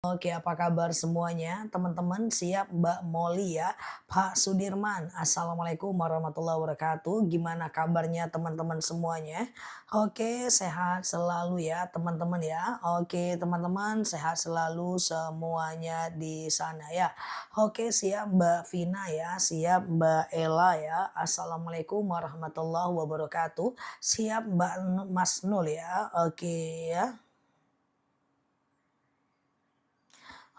Oke, apa kabar semuanya? Teman-teman siap Mbak Molly ya, Pak Sudirman. Assalamualaikum warahmatullahi wabarakatuh. Gimana kabarnya teman-teman semuanya? Oke, sehat selalu ya teman-teman ya. Oke, teman-teman sehat selalu semuanya di sana ya. Oke, siap Mbak Vina ya, siap Mbak Ella ya. Assalamualaikum warahmatullahi wabarakatuh. Siap Mas Nul ya. Oke ya.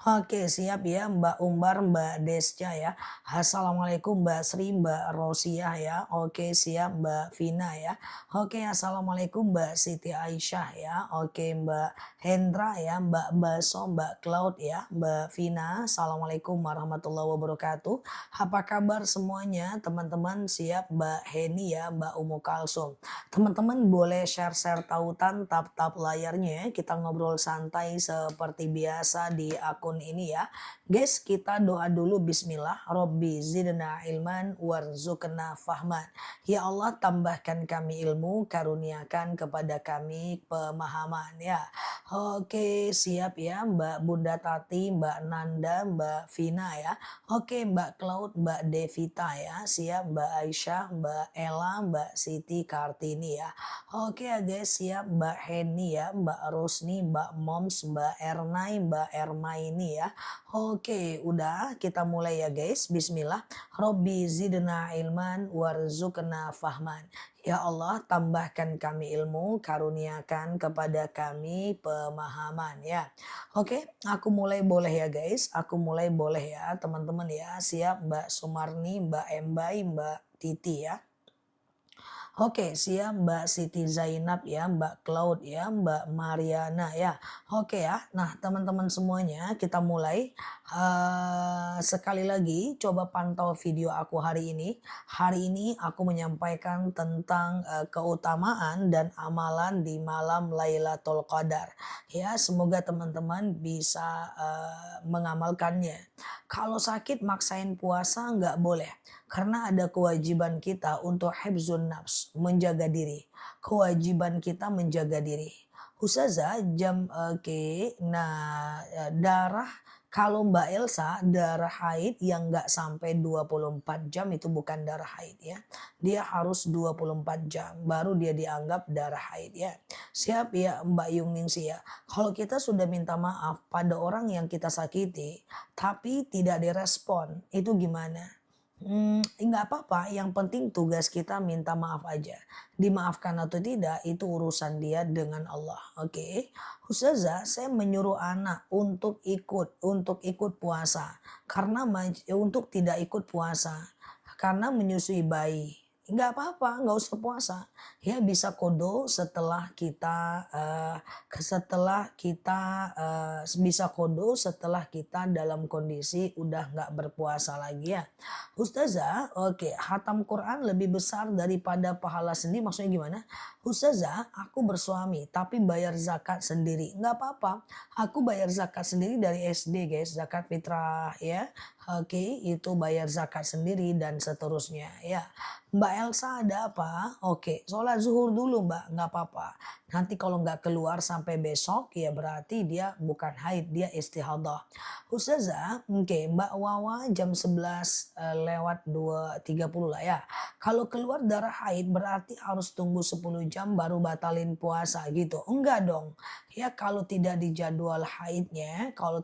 Oke, siap ya Mbak Umbar, Mbak Desja ya. Assalamualaikum Mbak Sri, Mbak Rosiah ya. Oke, siap Mbak Vina ya. Oke, Assalamualaikum Mbak Siti Aisyah ya. Oke, Mbak Hendra ya, Mbak Baso, Mbak Cloud ya, Mbak Vina. Assalamualaikum warahmatullahi wabarakatuh. Apa kabar semuanya teman-teman? Siap Mbak Heni ya, Mbak Umu Kalsum. Teman-teman boleh share-share tautan, tap-tap layarnya ya. Kita ngobrol santai seperti biasa di akun ini ya. Guys, kita doa dulu bismillah. Robbi zidna ilman warzuqna fahman. Ya Allah, tambahkan kami ilmu, karuniakan kepada kami pemahaman ya. Oke, siap ya Mbak Bunda Tati, Mbak Nanda, Mbak Vina ya. Oke, Mbak Cloud, Mbak Devita ya. Siap Mbak Aisyah, Mbak Ella, Mbak Siti Kartini ya. Oke ya guys, siap Mbak Heni ya, Mbak Rosni, Mbak Moms, Mbak Ernai, Mbak Ermaini ya. Oke, udah kita mulai ya guys. Bismillah. Robbi zidna ilman warzuqna fahman. Ya Allah, tambahkan kami ilmu, karuniakan kepada kami pemahaman ya. Oke, aku mulai boleh ya guys. Aku mulai boleh ya teman-teman ya. Siap Mbak Sumarni, Mbak Embai, Mbak Titi ya. Oke, siap Mbak Siti Zainab ya, Mbak Cloud ya, Mbak Mariana ya. Oke ya. Nah, teman-teman semuanya kita mulai. Sekali lagi coba pantau video aku hari ini. Hari ini aku menyampaikan tentang keutamaan dan amalan di malam Lailatul Qadar. Ya, semoga teman-teman bisa mengamalkannya. Kalau sakit maksain puasa nggak boleh. Karena ada kewajiban kita untuk hifzun nafs, menjaga diri. Kewajiban kita menjaga diri. Ustazah jam oke. Nah, darah kalau Mbak Elsa darah haid yang nggak sampai 24 jam itu bukan darah haid ya. Dia harus 24 jam baru dia dianggap darah haid ya. Siap ya Mbak Yungningsi ya. Kalau kita sudah minta maaf pada orang yang kita sakiti tapi tidak direspon, itu gimana? Nggak apa-apa, yang penting tugas kita minta maaf aja. Dimaafkan atau tidak itu urusan dia dengan Allah, oke. Ustazah, saya menyuruh anak untuk ikut puasa karena untuk tidak ikut puasa karena menyusui bayi. Nggak apa-apa, nggak usah puasa. Ya bisa kodo bisa kodo setelah kita dalam kondisi udah nggak berpuasa lagi ya. Ustazah, oke, hatam Quran lebih besar daripada pahala sendiri, maksudnya gimana? Ustazah, aku bersuami tapi bayar zakat sendiri. Nggak apa-apa, aku bayar zakat sendiri dari SD guys, zakat fitrah ya. Oke, itu bayar zakat sendiri dan seterusnya ya. Mbak Elsa ada apa? Oke, sholat zuhur dulu Mbak, nggak apa-apa. Nanti kalau nggak keluar sampai besok ya berarti dia bukan haid, dia istihadah. Ustazah, oke, Mbak Wawa jam 11 lewat 2.30 lah ya. Kalau keluar darah haid berarti harus tunggu 10 jam baru batalin puasa gitu. Enggak dong. Ya kalau tidak dijadwal haidnya, kalau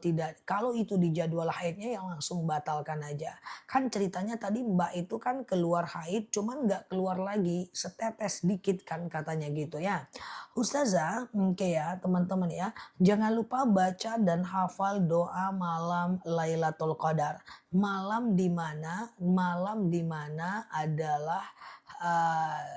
itu dijadwal haidnya yang langsung batalkan aja. Kan ceritanya tadi Mbak itu kan keluar haid cuman nggak keluar lagi setetes dikit kan katanya gitu ya. Ustazah, oke ya teman-teman ya. Jangan lupa baca dan hafal doa malam Lailatul Qadar. Malam di mana adalah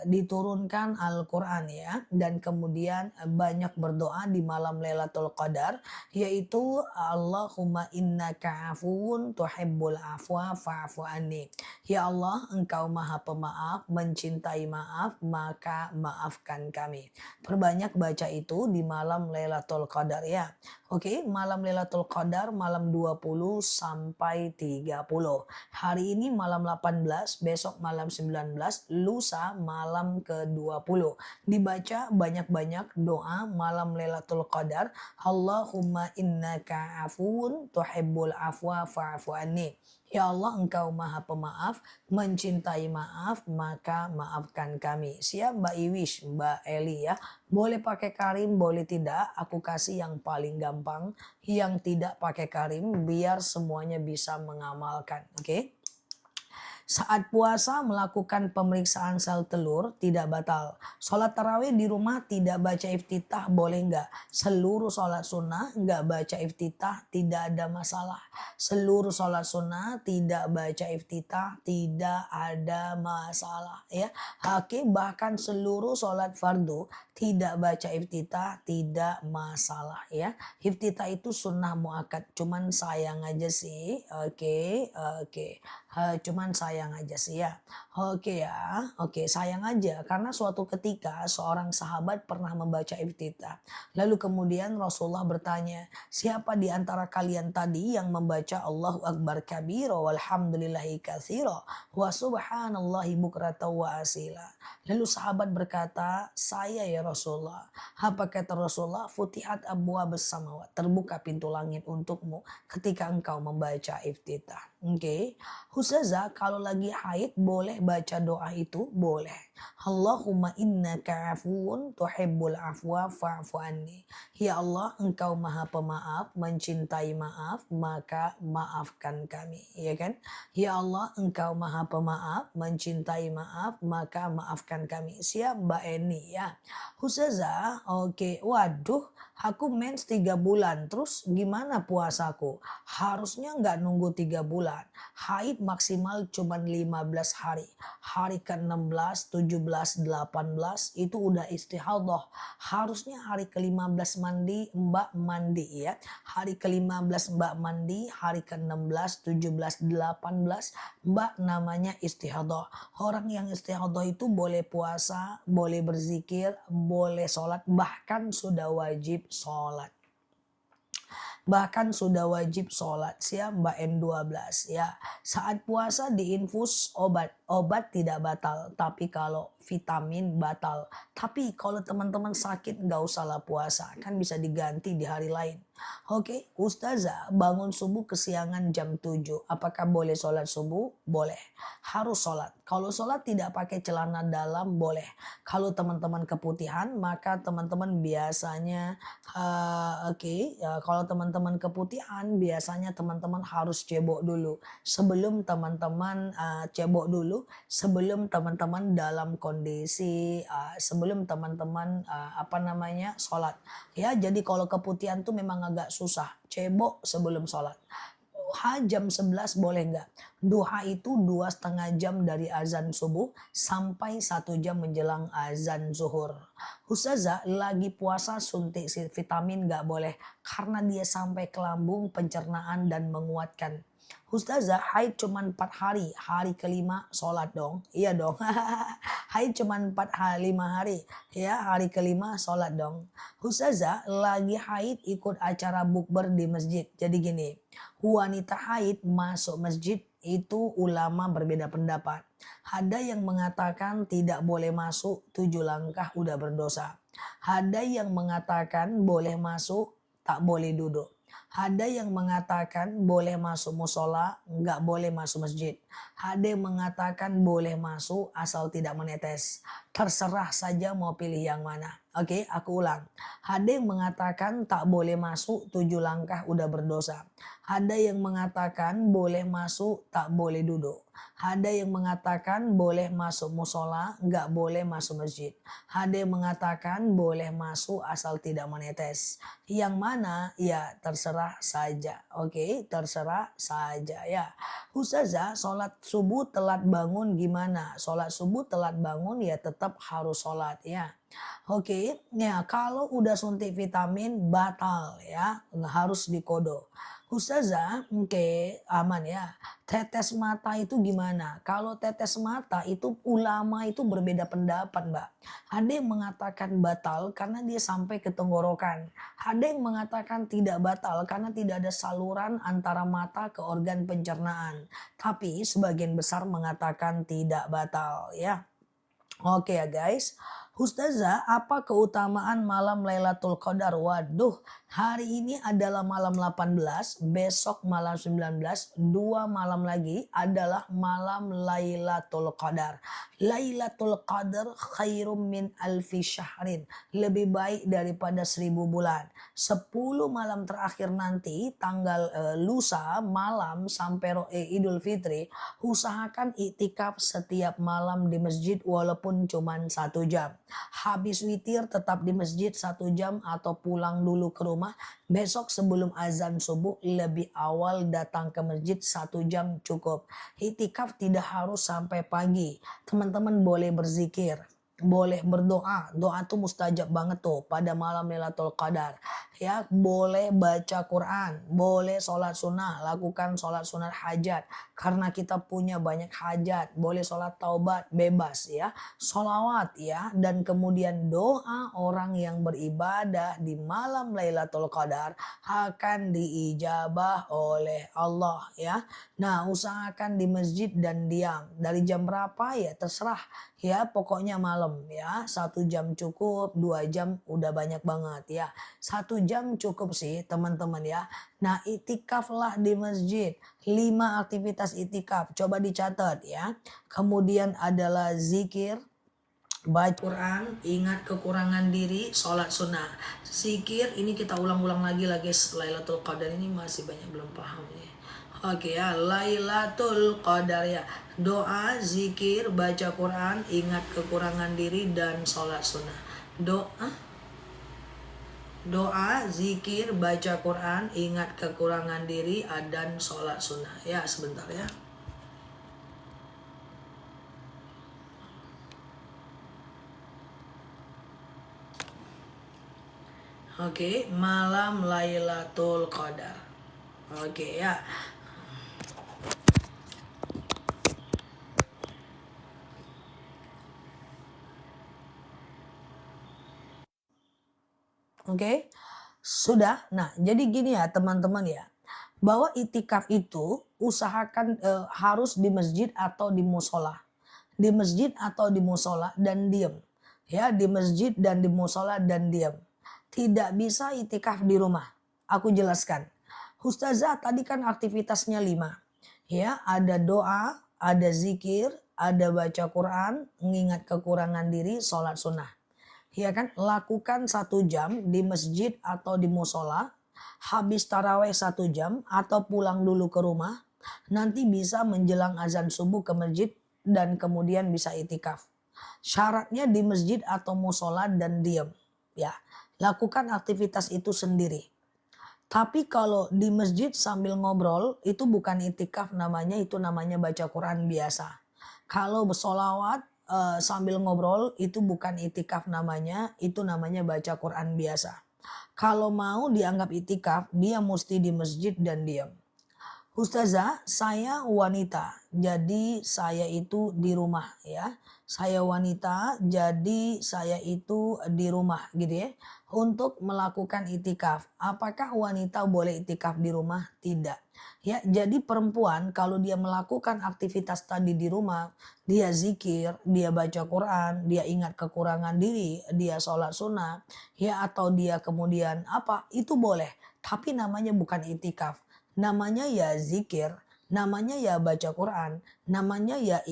diturunkan Al-Quran ya, dan kemudian banyak berdoa di malam Lailatul Qadar, yaitu Allahumma innaka afuwun tuhibbul afwa fa'fu anni. Ya Allah, engkau maha pemaaf, mencintai maaf, maka maafkan kami. Perbanyak baca itu di malam Lailatul Qadar ya. Oke, malam Lailatul Qadar malam 20 sampai 30. Hari ini malam 18, besok malam 19, lusa malam ke-20. Dibaca banyak-banyak doa malam Lailatul Qadar. Allahumma innaka afun tuhibbul afwa fa'fu anni. Ya Allah, Engkau Maha Pemaaf, mencintai maaf, maka maafkan kami. Siap Mbak Iwish, Mbak Eli ya. Boleh pakai karim, boleh tidak. Aku kasih yang paling gampang, yang tidak pakai karim, biar semuanya bisa mengamalkan. Oke? Saat puasa melakukan pemeriksaan sel telur tidak batal. Sholat tarawih di rumah tidak baca iftitah boleh nggak? Seluruh sholat sunnah nggak baca iftitah tidak ada masalah. Seluruh sholat sunnah tidak baca iftitah tidak ada masalah ya. Hakim bahkan seluruh sholat fardu tidak baca iftitah tidak masalah ya. Iftitah itu sunnah muakkad, cuman sayang aja sih. Oke, oke. Cuman sayang aja sih ya. Oke ya, oke sayang aja karena suatu ketika seorang sahabat pernah membaca iftitah. Lalu kemudian Rasulullah bertanya, siapa di antara kalian tadi yang membaca Allahu Akbar kabira walhamdulillahi katsira wa subhanallahi bukratan wa asila. Lalu sahabat berkata, saya ya Rasulullah. Apa kata Rasulullah? Futihat abwaabus samawat, terbuka pintu langit untukmu ketika engkau membaca iftitah. Oke. Ustazah, kalau lagi haid boleh baca doa itu? Boleh. Allahumma innaka afuun tuhibbul afwa fa'fu anni. Ya Allah, Engkau Maha Pemaaf, mencintai maaf, maka maafkan kami, ya kan? Ya Allah, Engkau Maha Pemaaf, mencintai maaf, maka maafkan kami. Siap Mbak Eni ya. Ustazah, oke. Waduh, aku mens 3 bulan, terus gimana puasaku? Harusnya nggak nunggu 3 bulan. Haid maksimal cuma 15 hari. Hari ke-16, 17, 18 itu udah istihadah. Harusnya hari ke-15 mandi, Mbak mandi ya. Hari ke-15 Mbak mandi, hari ke-16, 17, 18 Mbak namanya istihadah. Orang yang istihadah itu boleh puasa, boleh berzikir, boleh sholat, bahkan sudah wajib sholat. Bahkan sudah wajib sholat siap Mbak N12 ya. Saat puasa diinfus obat tidak batal, tapi kalau vitamin batal. Tapi kalau teman-teman sakit nggak usahlah puasa, kan bisa diganti di hari lain. Oke, Ustazah bangun subuh kesiangan jam 7. Apakah boleh sholat subuh? Boleh. Harus sholat. Kalau sholat tidak pakai celana dalam boleh. Kalau teman-teman keputihan maka teman-teman biasanya ya, kalau teman-teman keputihan biasanya teman-teman harus cebok dulu. Sebelum teman-teman cebok dulu, sebelum teman-teman dalam kondisi sebelum teman-teman sholat. Ya, jadi kalau keputihan tuh memang agak susah. Cebok sebelum sholat. Duha jam 11 boleh nggak? Duha itu 2,5 jam dari azan subuh sampai 1 jam menjelang azan zuhur. Ustazah lagi puasa suntik vitamin nggak boleh karena dia sampai ke lambung, pencernaan dan menguatkan. Ustazah haid cuma 4 hari, hari kelima sholat dong. Iya dong. Haid cuma 4 hari, 5 hari. Ya, hari kelima sholat dong. Ustazah lagi haid ikut acara bukber di masjid. Jadi gini, wanita haid masuk masjid itu ulama berbeda pendapat. Ada yang mengatakan tidak boleh masuk 7 langkah udah berdosa. Ada yang mengatakan boleh masuk tak boleh duduk. Ada yang mengatakan boleh masuk musola, nggak boleh masuk masjid. Ada yang mengatakan boleh masuk asal tidak menetes. Terserah saja mau pilih yang mana. Oke, aku ulang. Ada yang mengatakan tak boleh masuk 7 langkah udah berdosa. Ada yang mengatakan boleh masuk tak boleh duduk. Ada yang mengatakan boleh masuk musola, nggak boleh masuk masjid. Ada yang mengatakan boleh masuk asal tidak menetes. Yang mana? Ya terserah saja. Oke, terserah saja ya. Ustazah, sholat subuh telat bangun gimana? Sholat subuh telat bangun ya tetap harus sholat ya. Oke, ya kalau udah suntik vitamin batal ya, nggak harus dikodo. Ustazah, oke, aman ya. Tetes mata itu gimana? Kalau tetes mata itu ulama itu berbeda pendapat, Mbak. Ada yang mengatakan batal karena dia sampai ke tenggorokan. Ada yang mengatakan tidak batal karena tidak ada saluran antara mata ke organ pencernaan. Tapi sebagian besar mengatakan tidak batal ya. Oke ya guys. Ustazah, apa keutamaan malam Lailatul Qadar? Waduh, hari ini adalah malam 18, besok malam 19, 2 malam lagi adalah malam Lailatul Qadar. Lailatul Qadar khairum min alfi syahrin. Lebih baik daripada 1000 bulan. 10 malam terakhir nanti, tanggal lusa malam sampai Idul Fitri, usahakan iktikaf setiap malam di masjid walaupun cuma 1 jam. Habis witir tetap di masjid 1 jam atau pulang dulu ke rumah. Besok sebelum azan subuh lebih awal datang ke masjid 1 jam cukup. Iktikaf tidak harus sampai pagi. Teman-teman boleh berzikir. Boleh berdoa, doa tuh mustajab banget tuh pada malam Lailatul Qadar. Ya, boleh baca Quran, boleh sholat sunnah, lakukan sholat sunnah hajat. Karena kita punya banyak hajat, boleh sholat taubat, bebas ya. Sholawat ya, dan kemudian doa orang yang beribadah di malam Lailatul Qadar akan diijabah oleh Allah ya. Nah, usahakan di masjid dan diam. Dari jam berapa ya terserah ya, pokoknya malam ya. 1 jam cukup, 2 jam udah banyak banget ya. 1 jam cukup sih teman-teman ya. Nah, itikaflah di masjid. 5 aktivitas itikaf. Coba dicatat ya. Kemudian adalah zikir, baca Quran, ingat kekurangan diri, sholat sunnah. Zikir ini kita ulang-ulang lagi guys. Lailatul Qadar ini masih banyak belum paham ya. Oke ya, Lailatul Qadar ya. Doa, zikir, baca Quran, ingat kekurangan diri dan sholat sunnah. Doa, zikir, baca Quran, ingat kekurangan diri dan sholat sunnah. Ya sebentar ya. Oke, malam Lailatul Qadar. Oke ya. Oke, sudah. Nah, jadi gini ya teman-teman ya, bahwa itikaf itu usahakan harus di masjid atau di musola, di masjid atau di musola dan diam, ya di masjid dan di musola dan diam. Tidak bisa itikaf di rumah. Aku jelaskan. Ustazah tadi kan aktivitasnya 5, ya ada doa, ada zikir, ada baca Quran, mengingat kekurangan diri, sholat sunnah. Ya kan, lakukan 1 jam di masjid atau di musola, habis taraweh 1 jam atau pulang dulu ke rumah, nanti bisa menjelang azan subuh ke masjid dan kemudian bisa itikaf. Syaratnya di masjid atau musola dan diam. Ya, lakukan aktivitas itu sendiri. Tapi kalau di masjid sambil ngobrol itu bukan itikaf namanya, itu namanya baca Quran biasa. Kalau bersolawat sambil ngobrol itu bukan itikaf namanya, itu namanya baca Quran biasa. Kalau mau dianggap itikaf, dia mesti di masjid dan diam. Ustazah, saya wanita, jadi saya itu di rumah ya. Saya wanita, jadi saya itu di rumah gitu ya. Untuk melakukan itikaf. Apakah wanita boleh itikaf di rumah? Tidak. Ya, jadi perempuan kalau dia melakukan aktivitas tadi di rumah, dia zikir, dia baca Quran, dia ingat kekurangan diri, dia sholat sunnah, ya atau dia kemudian apa, itu boleh. Tapi namanya bukan itikaf. Namanya ya zikir, namanya ya baca Quran, namanya ya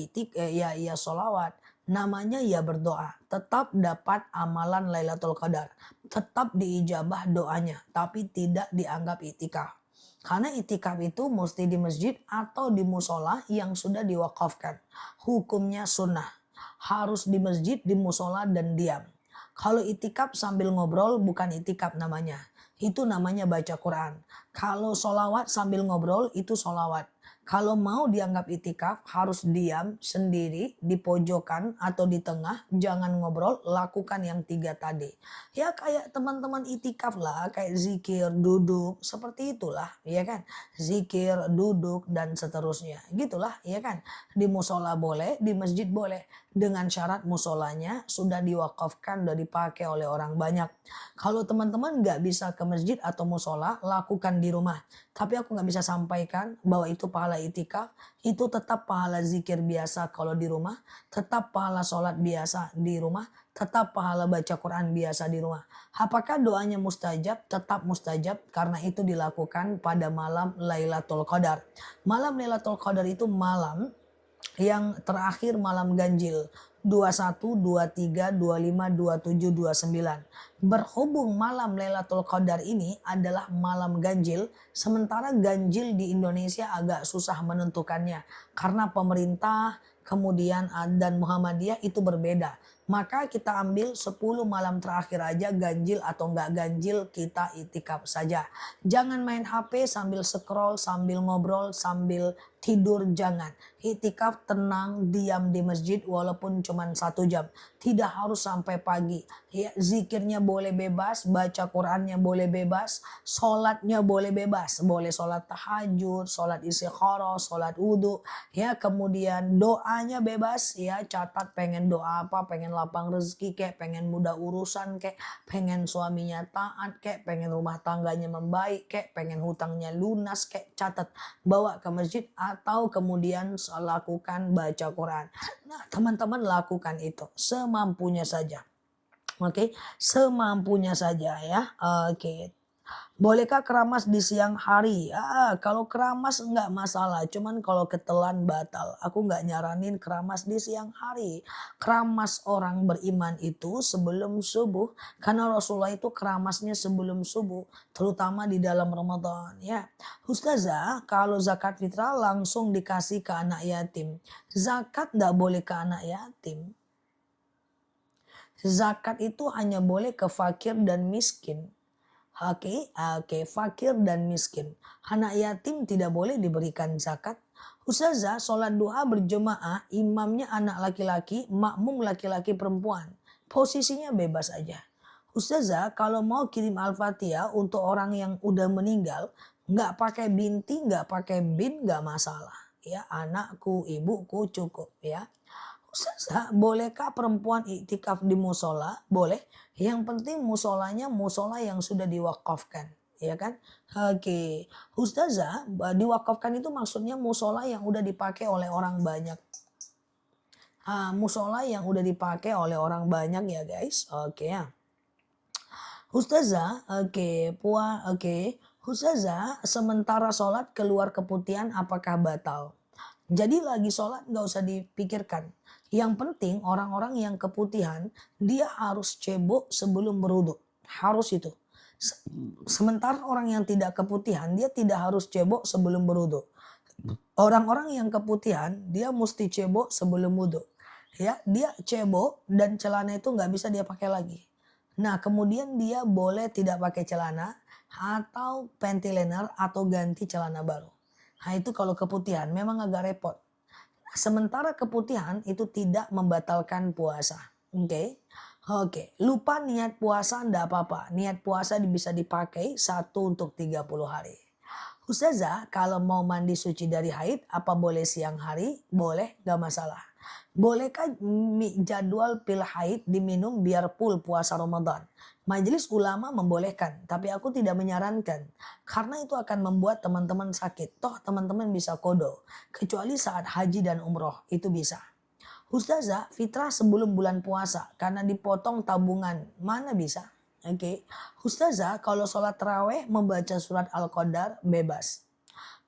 ya sholawat, namanya ya berdoa. Tetap dapat amalan Lailatul Qadar, tetap diijabah doanya, tapi tidak dianggap itikaf. Karena itikaf itu mesti di masjid atau di musola yang sudah diwakafkan. Hukumnya sunnah, harus di masjid, di musola dan diam. Kalau itikaf sambil ngobrol bukan itikaf namanya. Itu namanya baca Quran. Kalau solawat sambil ngobrol itu solawat. Kalau mau dianggap itikaf harus diam sendiri di pojokan atau di tengah, jangan ngobrol, lakukan yang 3 tadi. Ya kayak teman-teman itikaf lah, kayak zikir, duduk, seperti itulah, ya kan? Zikir, duduk dan seterusnya. Gitulah, ya kan? Di musola boleh, di masjid boleh. Dengan syarat musolanya sudah diwakafkan, sudah dipakai oleh orang banyak. Kalau teman-teman nggak bisa ke masjid atau musola, lakukan di rumah. Tapi aku nggak bisa sampaikan bahwa itu pahala itikaf, itu tetap pahala zikir biasa kalau di rumah, tetap pahala sholat biasa di rumah, tetap pahala baca Quran biasa di rumah. Apakah doanya mustajab? Tetap mustajab karena itu dilakukan pada malam Lailatul Qadar. Malam Lailatul Qadar itu malam yang terakhir malam ganjil 21, 23, 25, 27, 29. Berhubung malam Lailatul Qadar ini adalah malam ganjil, sementara ganjil di Indonesia agak susah menentukannya karena pemerintah kemudian dan Muhammadiyah itu berbeda. Maka kita ambil 10 malam terakhir aja ganjil atau enggak ganjil kita itikaf saja. Jangan main HP sambil scroll, sambil ngobrol, sambil tidur, jangan. Itikaf tenang, diam di masjid walaupun cuma 1 jam. Tidak harus sampai pagi. Ya, zikirnya boleh bebas, baca Qurannya boleh bebas, sholatnya boleh bebas. Boleh sholat tahajud, sholat istikharah, sholat wudhu. Ya, kemudian doanya bebas. Ya, catat pengen doa apa, pengen lapang rezeki kek, pengen mudah urusan kek, pengen suaminya taat kek, pengen rumah tangganya membaik kek, pengen hutangnya lunas kek, catat. Bawa ke masjid atau kemudian lakukan baca Quran. Nah, teman-teman lakukan itu semampunya saja. Oke, semampunya saja ya. Oke. Bolehkah keramas di siang hari? Kalau keramas enggak masalah, cuman kalau ketelan batal. Aku enggak nyaranin keramas di siang hari. Keramas orang beriman itu sebelum subuh, karena Rasulullah itu keramasnya sebelum subuh, terutama di dalam Ramadan ya. Ustazah, kalau zakat fitrah langsung dikasih ke anak yatim. Zakat enggak boleh ke anak yatim. Zakat itu hanya boleh ke fakir dan miskin. Oke, fakir dan miskin. Anak yatim tidak boleh diberikan zakat. Ustazah, sholat duha berjemaah, imamnya anak laki-laki, makmum laki-laki perempuan. Posisinya bebas aja. Ustazah, kalau mau kirim Al-Fatihah untuk orang yang udah meninggal, nggak pakai binti, nggak pakai bin, nggak masalah. Ya, anakku, ibuku cukup ya. Ustazah, bolehkah perempuan iktikaf di musola? Boleh. Yang penting musolanya musola yang sudah diwakafkan. Ya kan? Oke. Ustazah, diwakafkan itu maksudnya musola yang udah dipakai oleh orang banyak. Musola yang udah dipakai oleh orang banyak ya guys. Oke ya. Ustazah, oke. Ustazah, sementara sholat keluar keputihan apakah batal? Jadi lagi sholat nggak usah dipikirkan. Yang penting orang-orang yang keputihan dia harus cebok sebelum berwudu. Harus itu. Sementara orang yang tidak keputihan dia tidak harus cebok sebelum berwudu. Orang-orang yang keputihan dia mesti cebok sebelum wudu. Ya, dia cebok dan celana itu nggak bisa dia pakai lagi. Nah, kemudian dia boleh tidak pakai celana atau panty liner atau ganti celana baru. Nah, itu kalau keputihan memang agak repot. Sementara keputihan itu tidak membatalkan puasa. Oke. Lupa niat puasa enggak apa-apa. Niat puasa bisa dipakai 1 untuk 30 hari. Ustazah, kalau mau mandi suci dari haid, apa boleh siang hari? Boleh, gak masalah. Bolehkah jadwal pil haid diminum biar full puasa Ramadan? Majelis ulama membolehkan, tapi aku tidak menyarankan. Karena itu akan membuat teman-teman sakit. Toh teman-teman bisa kodo. Kecuali saat haji dan umroh, itu bisa. Ustazah, fitrah sebelum bulan puasa karena dipotong tabungan. Mana bisa? Oke. Ustazah, kalau sholat taraweh membaca surat Al-Qadar bebas.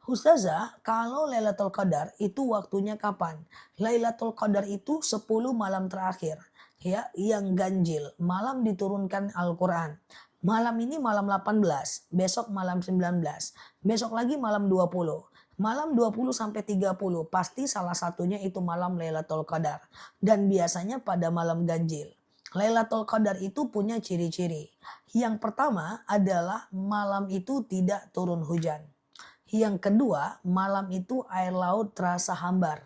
Ustazah, kalau Lailatul Qadar itu waktunya kapan? Lailatul Qadar itu 10 malam terakhir. Ya, yang ganjil. Malam diturunkan Al-Quran. Malam ini malam 18, besok malam 19, besok lagi malam 20. Malam 20 sampai 30 pasti salah satunya itu malam Lailatul Qadar. Dan biasanya pada malam ganjil. Lailatul Qadar itu punya ciri-ciri. Yang pertama adalah malam itu tidak turun hujan. Yang kedua, malam itu air laut terasa hambar.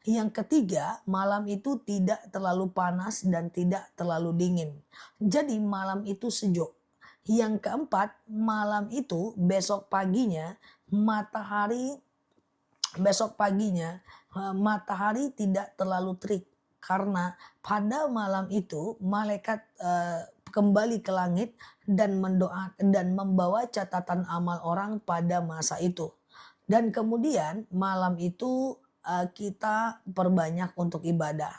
Yang ketiga, malam itu tidak terlalu panas dan tidak terlalu dingin. Jadi malam itu sejuk. Yang keempat, malam itu matahari besok paginya matahari tidak terlalu terik karena pada malam itu malaikat kembali ke langit dan mendoakan dan membawa catatan amal orang pada masa itu. Dan kemudian malam itu kita perbanyak untuk ibadah.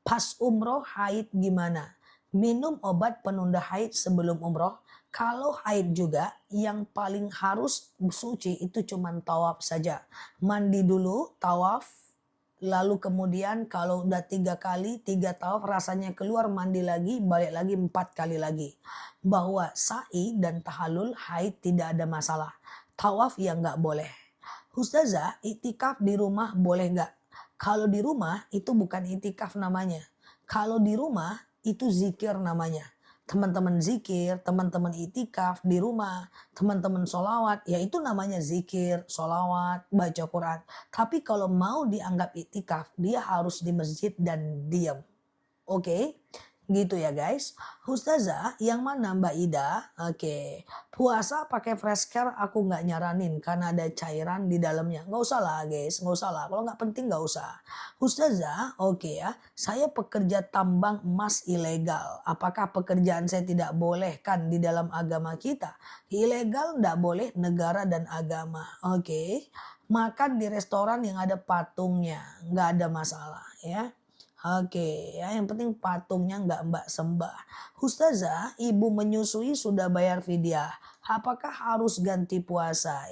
Pas umroh haid gimana? Minum obat penunda haid sebelum umroh. Kalau haid juga yang paling harus suci itu cuman tawaf saja. Mandi dulu, tawaf, lalu kemudian kalau udah 3 kali, 3 tawaf rasanya keluar, mandi lagi, balik lagi 4 kali lagi. Bahwa sa'i dan tahalul haid tidak ada masalah. Tawaf yang nggak boleh. Ustazah, itikaf di rumah boleh nggak? Kalau di rumah itu bukan itikaf namanya. Kalau di rumah itu zikir namanya. Teman-teman zikir, teman-teman itikaf di rumah, teman-teman solawat, ya itu namanya zikir, solawat, baca Quran. Tapi kalau mau dianggap itikaf, dia harus di masjid dan diam. Oke, gitu ya guys. Ustazah, yang mana Mbak Ida? Oke, puasa pakai fresh care aku nggak nyaranin karena ada cairan di dalamnya. Nggak usah lah guys, nggak usah lah. Kalau nggak penting nggak usah. Ustazah, oke ya, saya pekerja tambang emas ilegal. Apakah pekerjaan saya tidak boleh kan di dalam agama kita? Ilegal nggak boleh negara dan agama. Oke, makan di restoran yang ada patungnya, nggak ada masalah ya. Oke, ya yang penting patungnya nggak Mbak sembah. Ustazah, ibu menyusui sudah bayar fidyah. Apakah harus ganti puasa?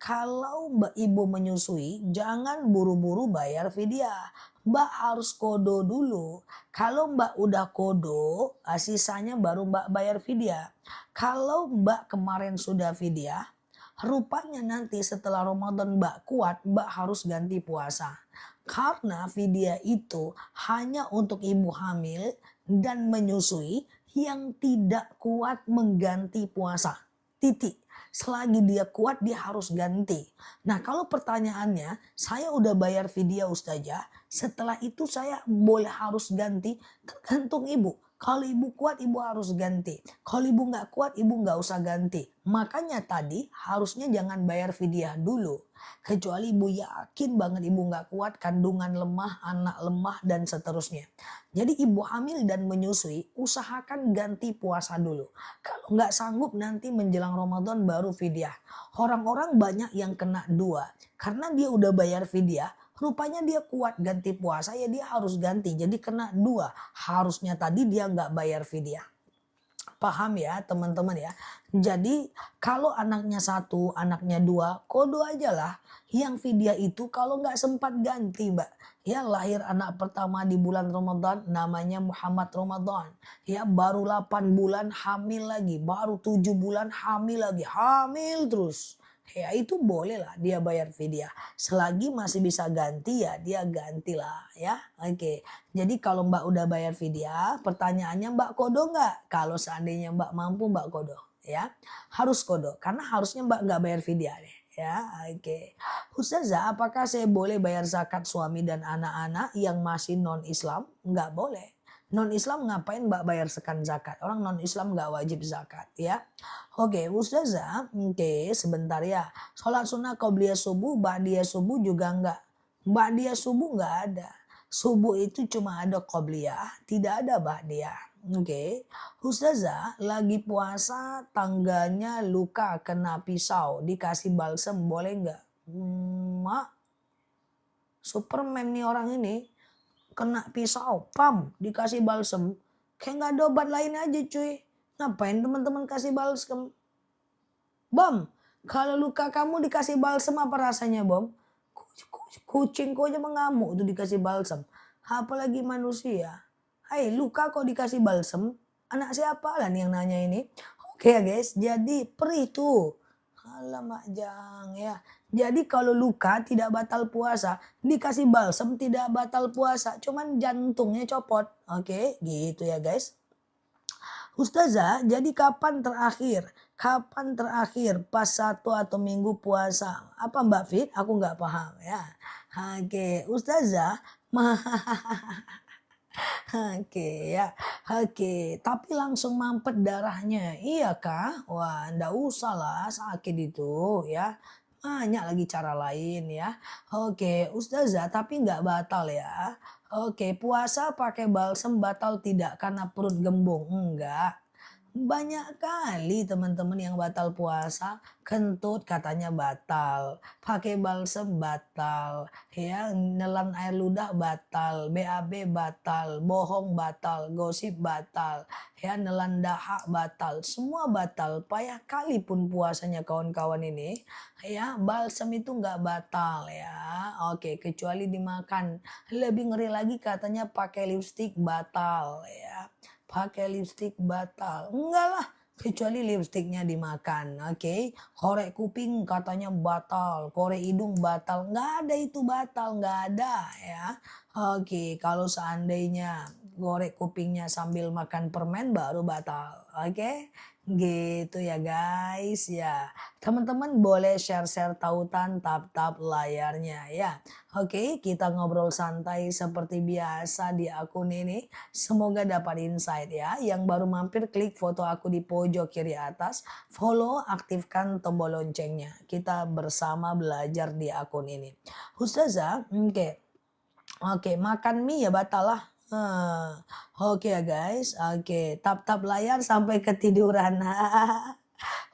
Kalau Mbak ibu menyusui, jangan buru-buru bayar fidyah. Mbak harus kodo dulu. Kalau Mbak udah kodo, sisanya baru Mbak bayar fidyah. Kalau Mbak kemarin sudah fidyah, rupanya nanti setelah Ramadan Mbak kuat, Mbak harus ganti puasa. Karena fidyah itu hanya untuk ibu hamil dan menyusui yang tidak kuat mengganti puasa. Titik. Selagi dia kuat dia harus ganti. Nah kalau pertanyaannya saya udah bayar fidyah Ustazah. Setelah itu saya boleh harus ganti, tergantung ibu. Kalau ibu kuat ibu harus ganti. Kalau ibu nggak kuat ibu nggak usah ganti. Makanya tadi harusnya jangan bayar fidyah dulu. Kecuali ibu yakin banget ibu nggak kuat, kandungan lemah, anak lemah dan seterusnya. Jadi ibu hamil dan menyusui usahakan ganti puasa dulu. Kalau nggak sanggup nanti menjelang Ramadan baru fidyah. Orang-orang banyak yang kena dua. Karena dia udah bayar fidyah, rupanya dia kuat ganti puasa ya dia harus ganti. Jadi kena dua. Harusnya tadi dia nggak bayar fidyah. Paham ya teman-teman ya. Jadi kalau anaknya 1, anaknya 2, kodo aja lah. Yang fidyah itu kalau nggak sempat ganti Mbak. Ya lahir anak pertama di bulan Ramadan namanya Muhammad Ramadan. Ya baru 8 bulan hamil lagi. Baru 7 bulan hamil lagi. Hamil terus. Ya itu boleh lah dia bayar fidyah. Selagi masih bisa ganti ya dia gantilah ya. Oke. Jadi kalau Mbak udah bayar fidyah, pertanyaannya Mbak kodo nggak? Kalau seandainya Mbak mampu Mbak kodo ya. Harus kodo karena harusnya Mbak nggak bayar fidyah deh ya. Oke. Ustazah, apakah saya boleh bayar zakat suami dan anak-anak yang masih non Islam? Nggak boleh. Non Islam ngapain Mbak bayarkan zakat? Orang non Islam nggak wajib zakat ya. Oke, Ustazah, oke sebentar ya. Sholat sunnah qobliyah subuh, ba'diyah subuh juga enggak. Ba'diyah subuh enggak ada. Subuh itu cuma ada qobliyah, tidak ada ba'diyah. Oke, Ustazah lagi puasa tangganya luka kena pisau dikasih balsem boleh enggak? Mak, Superman nih orang ini kena pisau, pam dikasih balsem. Kayak nggak ada obat lain aja cuy. Ngapain teman-teman kasih balsem? Bom, kalau luka kamu dikasih balsem apa rasanya Bom? Kucing kok aja mengamuk tuh dikasih balsem. Apalagi manusia. Hai luka kok dikasih balsem? Anak siapa lah nih yang nanya ini? Oke ya guys, jadi perih tuh. Alamak jang ya. Jadi kalau luka tidak batal puasa, dikasih balsem tidak batal puasa, cuman jantungnya copot. Oke, gitu ya guys. Ustazah, jadi kapan terakhir Kapan terakhir pas satu atau minggu puasa? Apa Mbak Fit? Aku nggak paham ya. Oke, Ustazah. Oke ya, oke. Tapi langsung mampet darahnya, iya kah? Wah, ndak usah lah sakit itu ya. Banyak lagi cara lain ya. Oke, Ustazah, tapi nggak batal ya. Oke, puasa pakai balsem batal tidak karena perut gembung? Enggak. Banyak kali teman-teman yang batal puasa, kentut katanya batal, pakai balsem batal, ya nelan air ludah batal, BAB batal, bohong batal, gosip batal, ya nelan dahak batal, semua batal. Payah kali pun puasanya kawan-kawan ini, ya balsem itu nggak batal ya. Oke, kecuali dimakan. Lebih ngeri lagi katanya pakai lipstik batal ya. Pakai lipstik batal. Enggak lah, kecuali lipstiknya dimakan. Oke, korek kuping katanya batal, korek hidung batal. Enggak ada itu batal, enggak ada ya. Oke, kalau seandainya korek kupingnya sambil makan permen baru batal. Oke. Gitu ya guys ya. Teman-teman boleh share-share tautan tap-tap layarnya ya. Oke, kita ngobrol santai seperti biasa di akun ini. Semoga dapat insight ya. Yang baru mampir klik foto aku di pojok kiri atas. Follow, aktifkan tombol loncengnya. Kita bersama belajar di akun ini. Ustazah, oke. Oke, makan mie ya batal lah. Oke ya guys, oke. Tap-tap layar sampai ketiduran.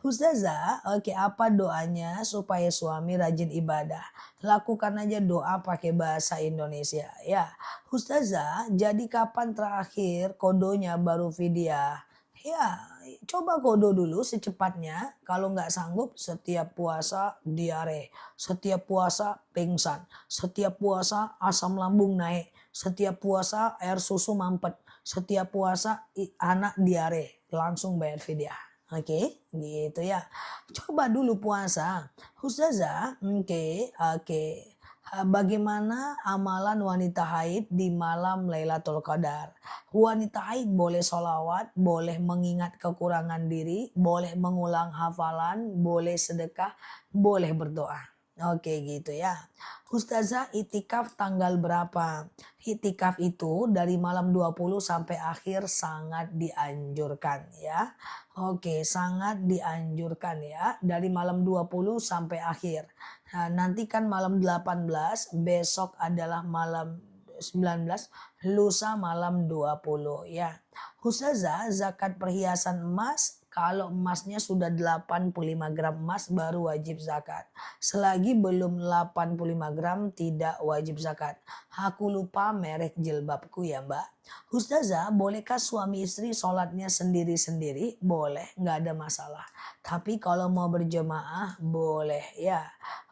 Ustazah, oke apa doanya supaya suami rajin ibadah? Lakukan aja doa pakai bahasa Indonesia. Ya, Ustazah, jadi kapan terakhir kodonya baru vidya? Ya, coba kodo dulu secepatnya. Kalau nggak sanggup, setiap puasa diare. Setiap puasa pingsan. Setiap puasa asam lambung naik. Setiap puasa air susu mampet. Setiap puasa anak diare. Langsung bayar vidya. Oke, gitu ya. Coba dulu puasa. Ustazah, oke. Bagaimana amalan wanita haid di malam Lailatul Qadar? Wanita haid boleh sholawat, boleh mengingat kekurangan diri, boleh mengulang hafalan, boleh sedekah, boleh berdoa. Oke gitu ya. Ustazah itikaf tanggal berapa? Itikaf itu dari malam 20 sampai akhir sangat dianjurkan ya. Oke, sangat dianjurkan ya. Dari malam 20 sampai akhir. Nah, nanti kan malam 18, besok adalah malam 19, lusa malam 20 ya. Ustazah, zakat perhiasan emas kalau emasnya sudah 85 gram emas baru wajib zakat. Selagi belum 85 gram tidak wajib zakat. Aku lupa merek jilbabku ya mbak. Ustazah, bolehkah suami istri sholatnya sendiri-sendiri? Boleh, nggak ada masalah. Tapi kalau mau berjemaah boleh ya.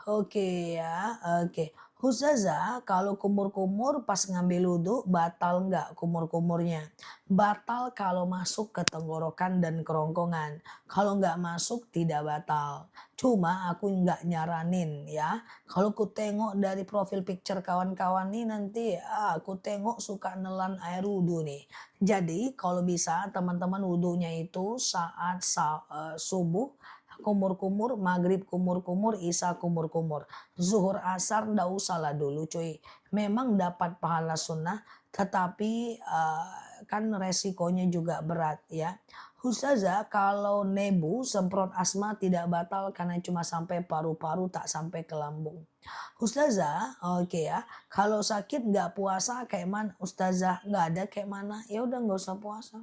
Oke ya, oke. Ustazah, kalau kumur-kumur pas ngambil wudhu batal nggak kumur-kumurnya? Batal kalau masuk ke tenggorokan dan kerongkongan. Kalau nggak masuk tidak batal. Cuma aku nggak nyaranin ya. Kalau ku tengok dari profil picture kawan-kawan nih nanti aku tengok suka nelan air wudhu nih. Jadi kalau bisa teman-teman wudhunya itu saat subuh kumur-kumur, maghrib kumur-kumur, isya kumur-kumur. Zuhur asar ndak usah lah dulu cuy. Memang dapat pahala sunnah tetapi kan resikonya juga berat ya. Ustazah kalau nebu semprot asma tidak batal karena cuma sampai paru-paru tak sampai ke lambung. Ustazah, oke ya. Kalau sakit nggak puasa kayak mana? Ustazah nggak ada kayak mana? Ya udah nggak usah puasa.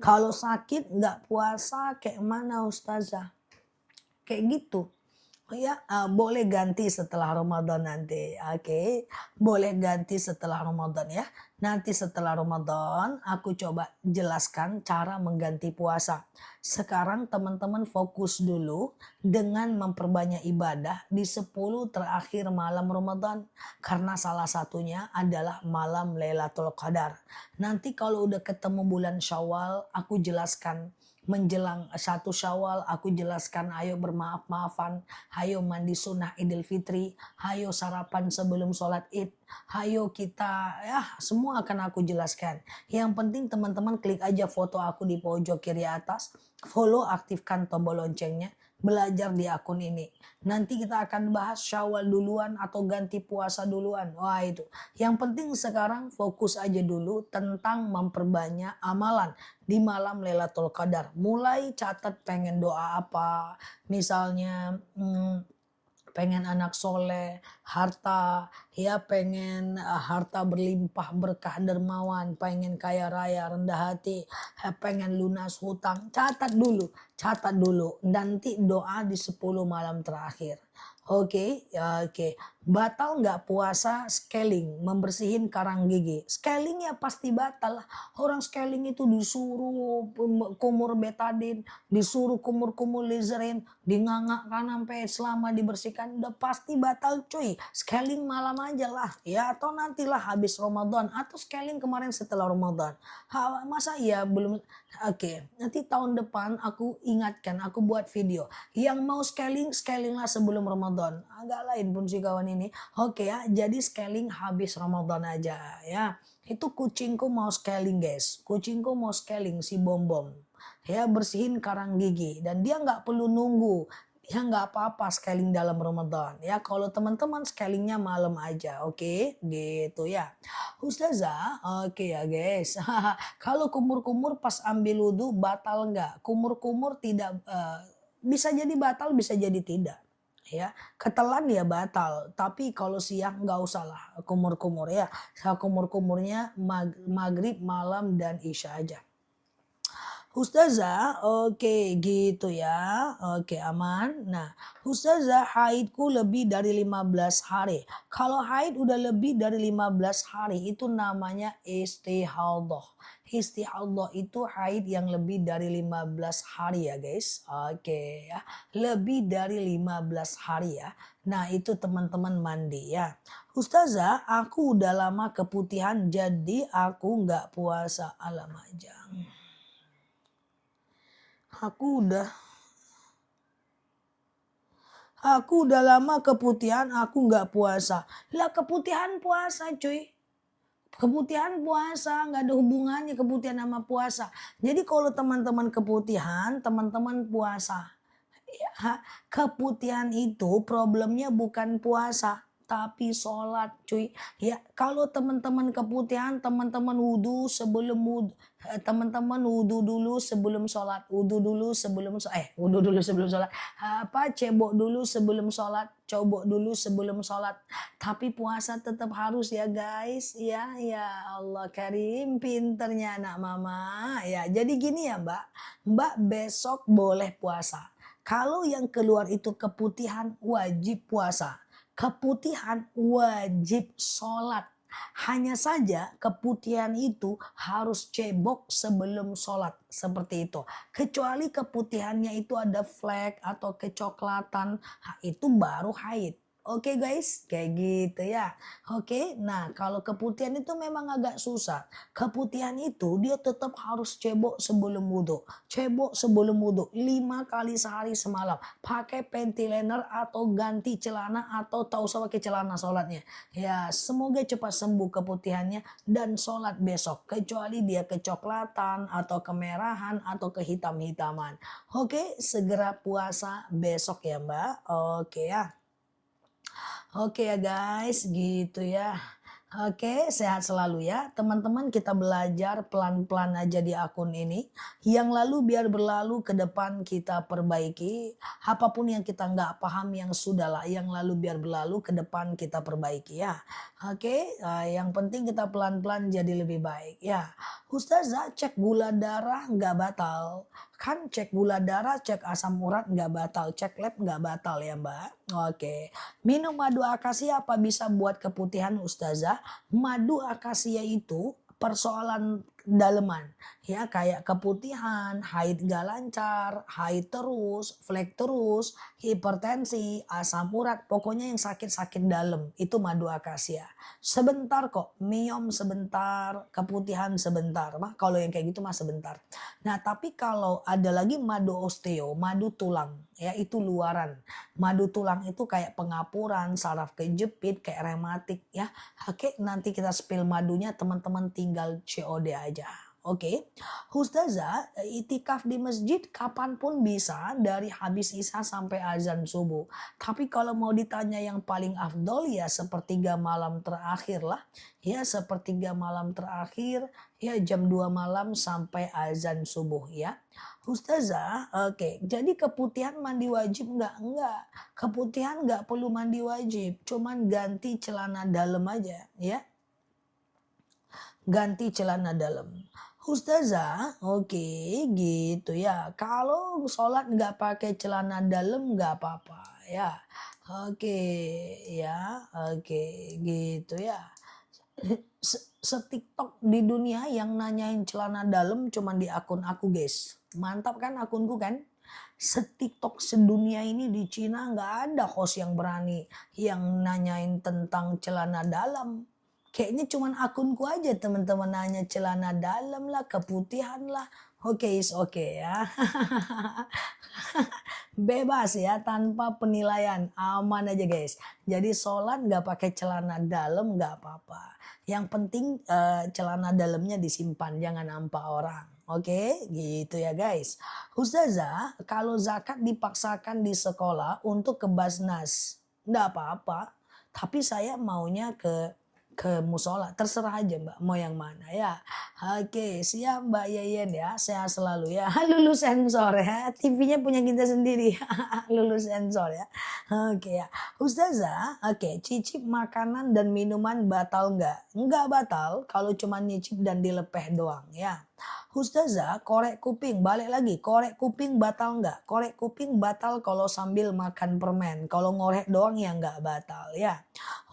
Kalau sakit nggak puasa kayak mana Ustazah? Kayak gitu. Ya, boleh ganti setelah Ramadan nanti. Oke, boleh ganti setelah Ramadan ya. Nanti setelah Ramadan aku coba jelaskan cara mengganti puasa. Sekarang teman-teman fokus dulu dengan memperbanyak ibadah di 10 terakhir malam Ramadan. Karena salah satunya adalah malam Lailatul Qadar. Nanti kalau udah ketemu bulan Syawal aku jelaskan menjelang 1 Syawal aku jelaskan ayo bermaaf-maafan, ayo mandi sunnah Idul Fitri, ayo sarapan sebelum sholat Id, ayo kita ya semua akan aku jelaskan. Yang penting teman-teman klik aja foto aku di pojok kiri atas, follow, aktifkan tombol loncengnya, belajar di akun ini. Nanti kita akan bahas Syawal duluan atau ganti puasa duluan. Wah itu. Yang penting sekarang fokus aja dulu tentang memperbanyak amalan di malam Lailatul Qadar. Mulai catat pengen doa apa. Misalnya pengen anak soleh, harta, ya pengen harta berlimpah, berkah dermawan, pengen kaya raya, rendah hati, pengen lunas hutang. Catat dulu. Nanti doa di 10 malam terakhir. Oke, ya oke. Batal nggak puasa scaling, membersihin karang gigi. Scaling ya pasti batal lah. Orang scaling itu disuruh kumur betadin, disuruh kumur-kumur lizerin, dingangakkan sampai selama dibersihkan udah pasti batal cuy. Scaling malam aja lah ya, atau nantilah habis Ramadan atau scaling kemarin setelah Ramadan. Masa iya belum. Oke, nanti tahun depan aku ingatkan, aku buat video. Yang mau scaling lah sebelum Ramadan. Agak lain pun si kawan ini. Oke ya, jadi scaling habis Ramadan aja ya. Itu kucingku mau scaling guys. Kucingku mau scaling si Bom-Bom. Ya bersihin karang gigi. Dan dia nggak perlu nunggu. Ya nggak apa-apa scaling dalam Ramadan. Ya kalau teman-teman scalingnya malam aja. Oke gitu ya. Ustazah, oke ya guys. Kalau kumur-kumur pas ambil wudhu batal nggak? Kumur-kumur tidak bisa jadi batal, bisa jadi tidak. Ya, ketelan ya batal. Tapi kalau siang nggak usah lah kumur-kumur ya. Kumur-kumurnya maghrib, malam dan isya aja. Ustazah, oke gitu ya. Oke aman. Nah, Ustazah haidku lebih dari 15 hari. Kalau haid udah lebih dari 15 hari itu namanya istihadah. Istihadah itu haid yang lebih dari 15 hari ya guys. Oke ya. Lebih dari 15 hari ya. Nah itu teman-teman mandi ya. Ustazah aku udah lama keputihan jadi aku nggak puasa. Alamak jangan. Aku udah lama keputihan, aku nggak puasa. Lah keputihan puasa cuy. Keputihan puasa, nggak ada hubungannya keputihan sama puasa. Jadi kalau teman-teman keputihan, teman-teman puasa. Ya, keputihan itu problemnya bukan puasa, tapi sholat cuy. Ya kalau teman-teman keputihan, teman-teman wudhu sebelum wudhu. Teman-teman wudhu dulu sebelum sholat, wudhu dulu sebelum sholat, cebok dulu sebelum sholat, cobok dulu sebelum sholat. Tapi puasa tetap harus ya guys, ya Allah karim, pinternya anak mama. Ya jadi gini ya Mbak besok boleh puasa. Kalau yang keluar itu keputihan wajib puasa, keputihan wajib sholat. Hanya saja keputihan itu harus cebok sebelum sholat. Seperti itu. Kecuali keputihannya itu ada flek atau kecoklatan. Itu baru haid. Oke guys, kayak gitu ya. Oke, nah kalau keputihan itu memang agak susah. Keputihan itu dia tetap harus cebok sebelum wudhu. Cebok sebelum wudhu 5 kali sehari semalam. Pakai panty liner atau ganti celana atau tak usah pakai celana sholatnya. Ya semoga cepat sembuh keputihannya dan sholat besok. Kecuali dia kecoklatan atau kemerahan atau kehitam-hitaman. Oke segera puasa besok ya Mbak. Oke ya. Oke ya guys gitu ya. Oke, sehat selalu ya. Teman-teman kita belajar pelan-pelan aja di akun ini. Yang lalu biar berlalu ke depan kita perbaiki. Apapun yang kita nggak paham yang sudahlah. Yang lalu biar berlalu ke depan kita perbaiki ya. Oke, yang penting kita pelan-pelan jadi lebih baik ya. Ustazah cek gula darah nggak batal. Kan cek gula darah, cek asam urat nggak batal. Cek lab nggak batal ya Mbak. Oke, minum madu akasia apa bisa buat keputihan Ustazah? Madu akasia itu persoalan daleman ya, kayak keputihan, haid gak lancar, haid terus, flek terus, hipertensi, asam urat, pokoknya yang sakit-sakit dalam itu madu akasia. Sebentar kok, miom sebentar, keputihan sebentar, mah kalau yang kayak gitu mah sebentar. Nah, tapi kalau ada lagi madu osteo, madu tulang, ya itu luaran. Madu tulang itu kayak pengapuran, saraf kejepit, kayak rematik ya. Oke, nanti kita spill madunya, teman-teman tinggal COD aja. Oke, Ustazah, itikaf di masjid kapanpun bisa dari habis isya sampai azan subuh. Tapi kalau mau ditanya yang paling afdol ya sepertiga malam terakhir lah. Ya sepertiga malam terakhir, ya jam 2 malam sampai azan subuh ya. Ustazah, oke, jadi keputihan mandi wajib nggak? Enggak, keputihan nggak perlu mandi wajib, cuman ganti celana dalam aja ya, ganti celana dalam. Ustazah, oke gitu ya. Kalau sholat nggak pakai celana dalam nggak apa-apa ya. Oke ya, oke gitu ya. Se-TikTok di dunia yang nanyain celana dalam cuman di akun aku guys. Mantap kan akunku kan? Se-TikTok sedunia ini di Cina nggak ada host yang berani yang nanyain tentang celana dalam. Kayaknya cuman akunku aja teman-teman nanya celana dalam lah, keputihan lah. Oke, is oke ya. Bebas ya, tanpa penilaian, aman aja guys. Jadi sholat nggak pakai celana dalam nggak apa-apa. Yang penting celana dalamnya disimpan, jangan nampak orang. Oke, gitu ya guys. Ustazah, kalau zakat dipaksakan di sekolah untuk ke Basnas, nggak apa-apa. Tapi saya maunya ke musola, terserah aja Mbak mau yang mana ya. Oke, siap Mbak Yeyen ya, sehat selalu ya. Lulus sensor ya, TV-nya punya kita sendiri. Lulus sensor ya. Oke ya. Ustazah, oke, cicip makanan dan minuman batal nggak? Nggak batal kalau cuma nyicip dan dilepeh doang ya. Ustazah, korek kuping, balik lagi, korek kuping batal nggak? Korek kuping batal kalau sambil makan permen. Kalau ngorek doang ya nggak batal ya.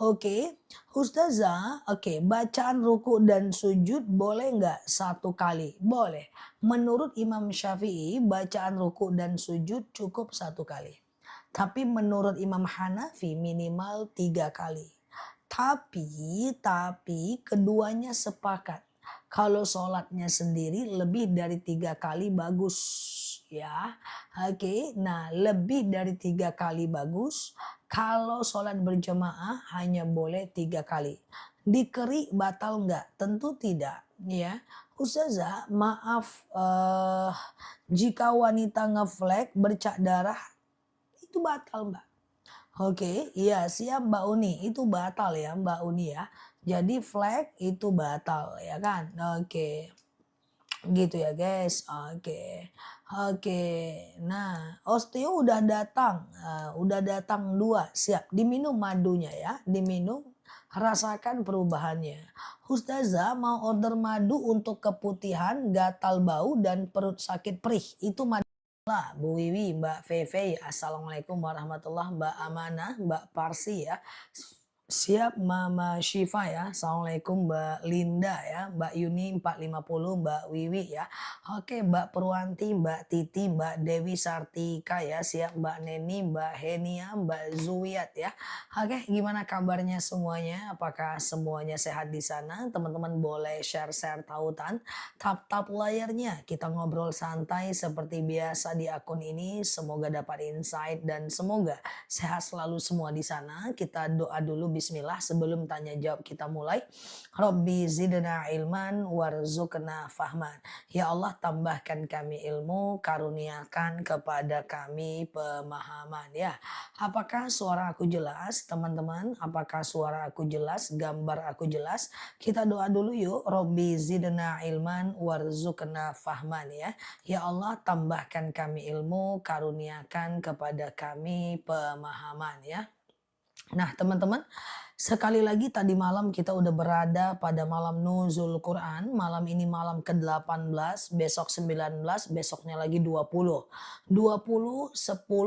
Oke, Ustazah, oke, bacaan ruku dan sujud boleh nggak satu kali? Boleh. Menurut Imam Syafi'i, bacaan ruku dan sujud cukup satu kali. Tapi menurut Imam Hanafi minimal 3 kali. Tapi keduanya sepakat. Kalau sholatnya sendiri lebih dari 3 kali bagus ya. Oke, nah lebih dari 3 kali bagus. Kalau sholat berjamaah hanya boleh 3 kali. Dikeri batal nggak? Tentu tidak ya. Ustazah, maaf jika wanita ngeflek bercak darah itu batal Mbak. Oke, iya siap Mbak Uni, itu batal ya Mbak Uni ya. Jadi flag itu batal ya kan. Oke, gitu ya guys. Oke, oke. Nah, osteo udah datang 2, siap. Diminum madunya ya, diminum. Rasakan perubahannya. Ustazah mau order madu untuk keputihan, gatal bau dan perut sakit perih. Itu madu lah, Bu Wiwi, Mbak Feve, Assalamualaikum warahmatullah, Mbak Amanah, Mbak Parsi ya. Siap Mama Syifa ya. Assalamualaikum Mbak Linda ya. Mbak Yuni 450, Mbak Wiwi ya. Oke, Mbak Purwanti, Mbak Titi, Mbak Dewi Sartika ya. Siap Mbak Neni, Mbak Henia, Mbak Zuwiat ya. Oke, gimana kabarnya semuanya? Apakah semuanya sehat di sana? Teman-teman boleh share-share tautan, tap-tap layarnya. Kita ngobrol santai seperti biasa di akun ini. Semoga dapat insight dan semoga sehat selalu semua di sana. Kita doa dulu bismillah sebelum tanya jawab kita mulai. Rabbi zidna ilman warzuqna fahman. Ya Allah tambahkan kami ilmu, karuniakan kepada kami pemahaman ya. Apakah suara aku jelas teman-teman? Apakah suara aku jelas? Gambar aku jelas? Kita doa dulu yuk. Rabbi zidna ilman warzuqna fahman ya. Ya Allah tambahkan kami ilmu, karuniakan kepada kami pemahaman ya. Nah teman-teman, Sekali lagi tadi malam kita udah berada pada malam nuzul Quran, malam ini malam ke-18, besok 19, besoknya lagi 20. 20, 10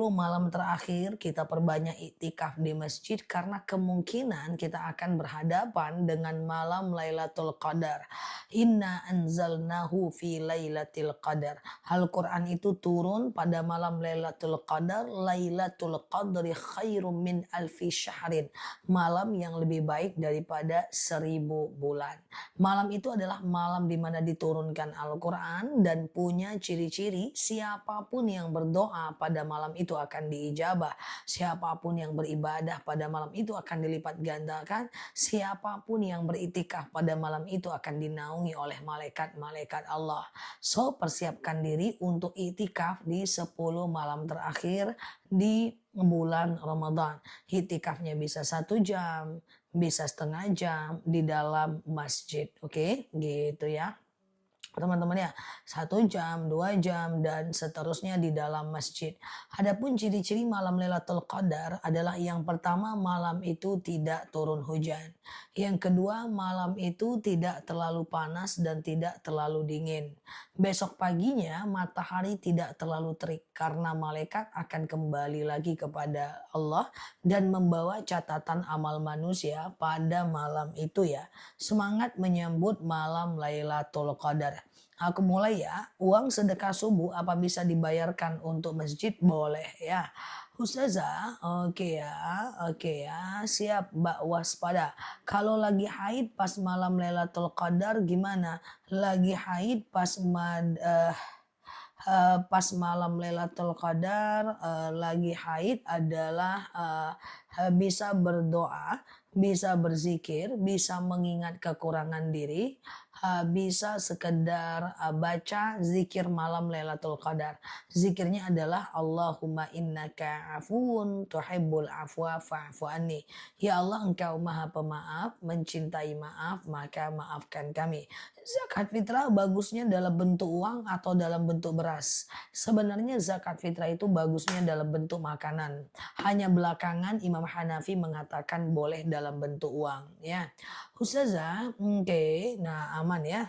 malam terakhir kita perbanyak iktikaf di masjid karena kemungkinan kita akan berhadapan dengan malam Lailatul Qadar. Inna anzalnahu fi Lailatul Qadar. Al-Quran itu turun pada malam Lailatul Qadar. Lailatul Qadri khairum min alfi syahrin. Malam yang lebih baik daripada 1000 bulan. Malam itu adalah malam di mana diturunkan Al-Quran dan punya ciri-ciri siapapun yang berdoa pada malam itu akan diijabah. Siapapun yang beribadah pada malam itu akan dilipat gandakan. Siapapun yang beritikaf pada malam itu akan dinaungi oleh malaikat-malaikat Allah. So persiapkan diri untuk itikaf di 10 malam terakhir di bulan Ramadan. Itikafnya bisa 1 jam, bisa setengah jam di dalam masjid. Oke, gitu ya teman-teman ya, 1 jam, 2 jam dan seterusnya di dalam masjid. Adapun ciri-ciri malam Lailatul Qadar adalah yang pertama malam itu tidak turun hujan. Yang kedua malam itu tidak terlalu panas dan tidak terlalu dingin. Besok paginya matahari tidak terlalu terik karena malaikat akan kembali lagi kepada Allah dan membawa catatan amal manusia pada malam itu ya. Semangat menyambut malam Lailatul Qadar. Aku mulai ya, uang sedekah subuh apa bisa dibayarkan untuk masjid? Boleh ya. Ustazah, oke ya, siap Mbak waspada. Kalau lagi haid pas malam Lailatul Qadar gimana? Lagi haid pas malam Lailatul Qadar lagi haid adalah bisa berdoa, bisa berzikir, bisa mengingat kekurangan diri, bisa sekedar baca zikir malam Lailatul Qadar. Zikirnya adalah Allahumma innaka afuun tuhibbul afwa fa'fu anni. Ya Allah, Engkau Maha Pemaaf, mencintai maaf, maka maafkan kami. Zakat fitrah bagusnya dalam bentuk uang atau dalam bentuk beras. Sebenarnya zakat fitrah itu bagusnya dalam bentuk makanan. Hanya belakangan Imam Hanafi mengatakan boleh dalam bentuk uang ya. Ustazah, oke, nah aman ya.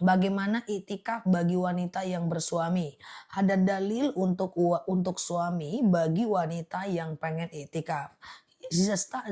Bagaimana iktikaf bagi wanita yang bersuami? Ada dalil untuk suami bagi wanita yang pengen iktikaf.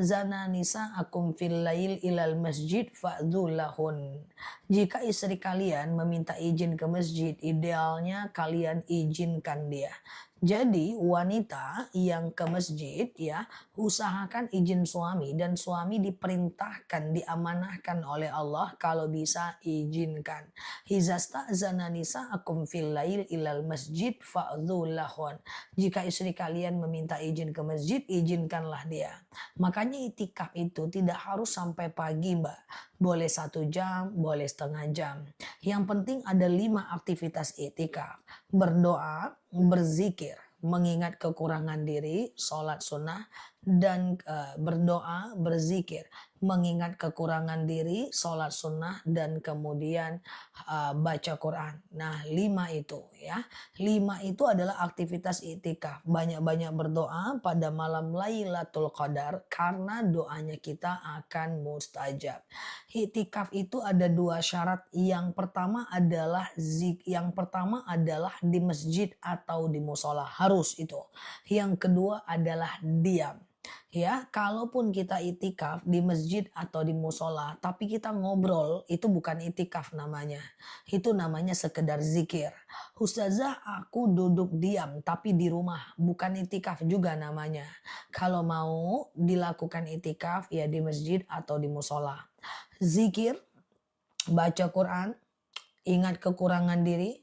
Zana nisa akum fil lail ilal masjid fa'dzulahun. Jika istri kalian meminta izin ke masjid, idealnya kalian izinkan dia. Jadi wanita yang ke masjid ya, usahakan izin suami dan suami diperintahkan, diamanahkan oleh Allah kalau bisa izinkan. Izasta'zana nisa'akum fil lail ilal masjid fa'dzulahun. Jika istri kalian meminta izin ke masjid, izinkanlah dia. Makanya itikaf itu tidak harus sampai pagi Mbak. Boleh 1 jam, boleh setengah jam. Yang penting ada 5 aktivitas itikaf. Berdoa, berzikir, mengingat kekurangan diri, sholat sunnah, dan berdoa, berzikir, mengingat kekurangan diri, sholat sunnah, dan kemudian baca Quran. Nah 5 itu ya. 5 itu adalah aktivitas iktikaf. Banyak-banyak berdoa pada malam Lailatul Qadar karena doanya kita akan mustajab. Iktikaf itu ada 2 syarat. Yang pertama adalah di masjid atau di musola, harus itu. Yang kedua adalah diam. Ya, kalaupun kita itikaf di masjid atau di musola, tapi kita ngobrol, itu bukan itikaf namanya. Itu namanya sekedar zikir. Ustazah, aku duduk diam tapi di rumah, bukan itikaf juga namanya. Kalau mau dilakukan itikaf ya di masjid atau di musola. Zikir, baca Quran, ingat kekurangan diri,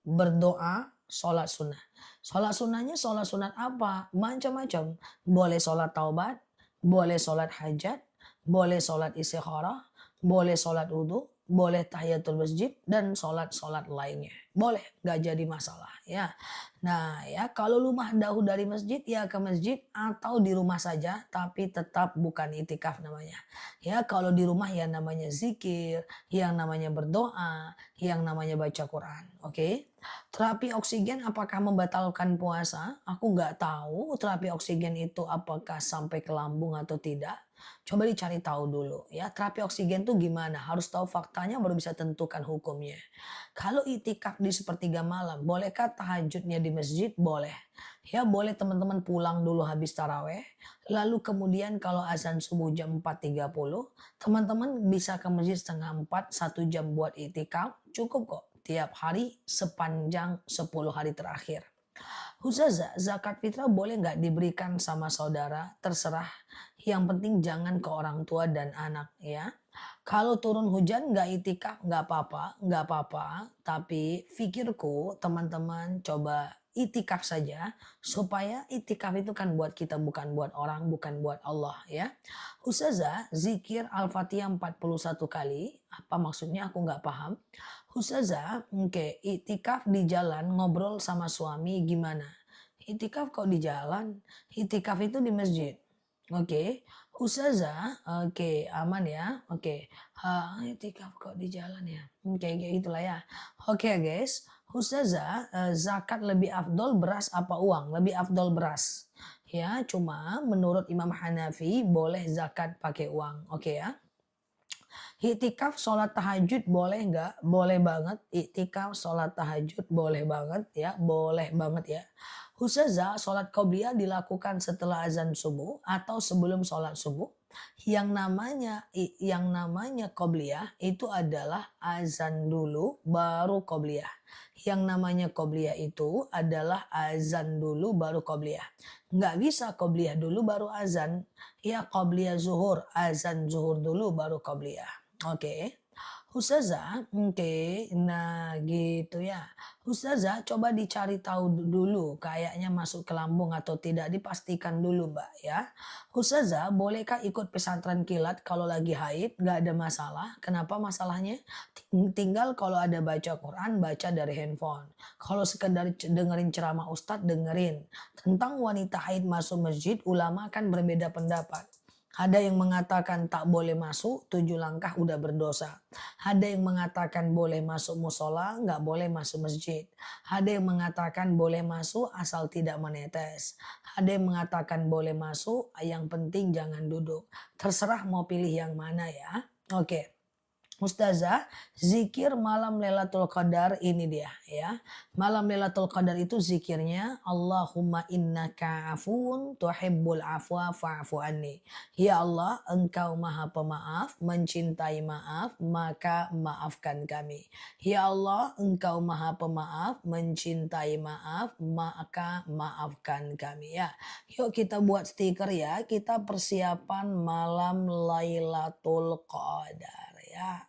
berdoa, sholat sunnah. Sholat sunnahnya sholat sunat apa? Macam-macam. Boleh sholat taubat, boleh sholat hajat, boleh sholat istikharah, boleh sholat wudhu, boleh tahiyatul masjid, dan sholat-sholat lainnya. Boleh, gak jadi masalah ya. Nah ya, kalau rumah jauh dari masjid ya ke masjid atau di rumah saja, tapi tetap bukan itikaf namanya. Ya, kalau di rumah ya namanya zikir, yang namanya berdoa, yang namanya baca Quran. Oke. Terapi oksigen apakah membatalkan puasa? Aku nggak tahu terapi oksigen itu apakah sampai ke lambung atau tidak. Coba dicari tahu dulu ya. Terapi oksigen tuh gimana? Harus tahu faktanya baru bisa tentukan hukumnya. Kalau itikaf di sepertiga malam, bolehkah tahajudnya di masjid? Boleh. Ya boleh teman-teman pulang dulu habis taraweh. Lalu kemudian kalau azan subuh jam 4.30, teman-teman bisa ke masjid setengah 4, 1 jam buat itikaf. Cukup kok tiap hari sepanjang 10 hari terakhir. Ustazah, zakat fitrah boleh nggak diberikan sama saudara? Terserah. Yang penting jangan ke orang tua dan anak ya. Kalau turun hujan nggak itikaf nggak apa-apa. Tapi fikirku teman-teman coba itikaf saja supaya itikaf itu kan buat kita bukan buat orang, bukan buat Allah ya. Ustazah, zikir Al-Fatihah 41 kali. Apa maksudnya aku nggak paham. Ustazah, oke, itikaf di jalan ngobrol sama suami gimana? Itikaf kok di jalan? Itikaf itu di masjid. Oke, Ustazah, oke, aman ya. Oke, itikaf kok di jalan ya. Oke, kayak gitulah ya. Oke guys, Ustazah, zakat lebih afdol beras apa uang? Lebih afdol beras. Ya, cuma menurut Imam Hanafi boleh zakat pakai uang. Oke ya. Iktikaf sholat tahajud boleh nggak? Boleh banget. Iktikaf sholat tahajud boleh banget ya. Boleh banget ya. Ustazah, sholat qobliyah dilakukan setelah azan subuh atau sebelum sholat subuh. Yang namanya qobliyah itu adalah azan dulu baru qobliyah. Yang namanya qobliyah itu adalah azan dulu baru qobliyah. Nggak bisa qobliyah dulu baru azan. Ya qobliyah zuhur, azan zuhur dulu baru qobliyah. Oke. Ustazah, oke. Nah, gitu ya. Ustazah, coba dicari tahu dulu kayaknya masuk ke lambung atau tidak dipastikan dulu, Mbak ya. Ustazah, bolehkah ikut pesantren kilat kalau lagi haid? Nggak ada masalah. Kenapa masalahnya? Tinggal kalau ada baca Quran, baca dari handphone. Kalau sekedar dengerin ceramah ustadz, dengerin. Tentang wanita haid masuk masjid, ulama kan berbeda pendapat. Ada yang mengatakan tak boleh masuk, 7 langkah udah berdosa. Ada yang mengatakan boleh masuk musola, nggak boleh masuk masjid. Ada yang mengatakan boleh masuk asal tidak menetes. Ada yang mengatakan boleh masuk, yang penting jangan duduk. Terserah mau pilih yang mana ya. Oke. Ustazah, zikir malam Lailatul Qadar ini dia ya. Malam Lailatul Qadar itu zikirnya Allahumma innaka afuun tuhibbul afwa fa'fu anni. Ya Allah, Engkau Maha Pemaaf, mencintai maaf, maka maafkan kami. Ya Allah, Engkau Maha Pemaaf, mencintai maaf, maka maafkan kami ya. Yuk kita buat stiker ya. Kita persiapan malam Lailatul Qadar ya.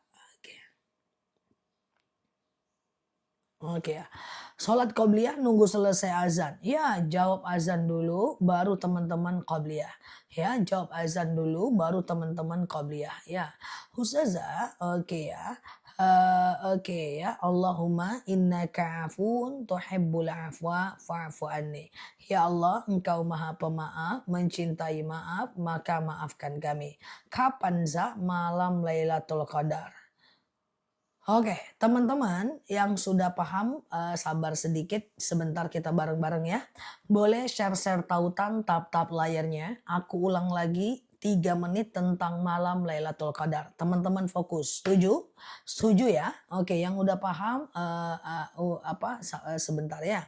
Oke ya. Sholat qobliyah nunggu selesai azan. Ya, jawab azan dulu baru teman-teman qobliyah. Ya, jawab azan dulu baru teman-teman qobliyah. Ya. Ustazah, oke ya. Oke ya. Allahumma innaka afun tuhibbul afwa fa'fu anni. Ya Allah, Engkau Maha Pemaaf, mencintai maaf, maka maafkan kami. Kapan malam Lailatul Qadar? Oke, teman-teman yang sudah paham, sabar sedikit, sebentar kita bareng-bareng ya. Boleh share-share tautan, tap-tap layarnya. Aku ulang lagi 3 menit tentang malam Lailatul Qadar. Teman-teman fokus, setuju? Setuju ya? Oke, yang udah paham, sebentar ya.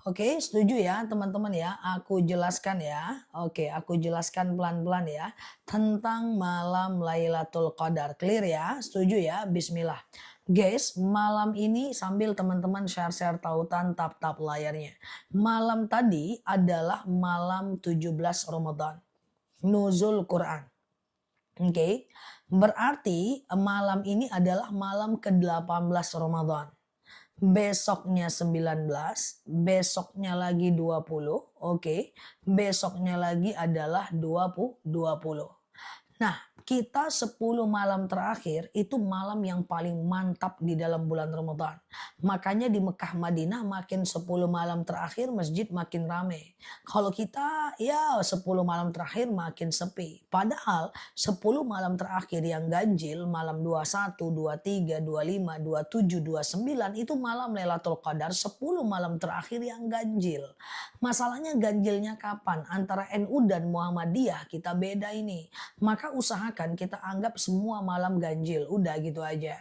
Oke, setuju ya teman-teman ya? Aku jelaskan ya. Oke, aku jelaskan pelan-pelan ya. Tentang malam Lailatul Qadar. Clear ya? Setuju ya? Bismillah. Guys, malam ini sambil teman-teman share-share tautan tap-tap layarnya. Malam tadi adalah malam 17 Ramadan. Nuzul Quran. Oke. Berarti malam ini adalah malam ke-18 Ramadan. Besoknya 19, besoknya lagi 20, oke. Besoknya lagi adalah 20. Nah, kita 10 malam terakhir itu malam yang paling mantap di dalam bulan Ramadan. Makanya di Mekah Madinah makin 10 malam terakhir masjid makin ramai. Kalau kita ya 10 malam terakhir makin sepi. Padahal 10 malam terakhir yang ganjil malam 21, 23, 25, 27, 29 itu malam Lailatul Qadar 10 malam terakhir yang ganjil. Masalahnya ganjilnya kapan? Antara NU dan Muhammadiyah kita beda ini. Maka usahakan kita anggap semua malam ganjil. Udah gitu aja.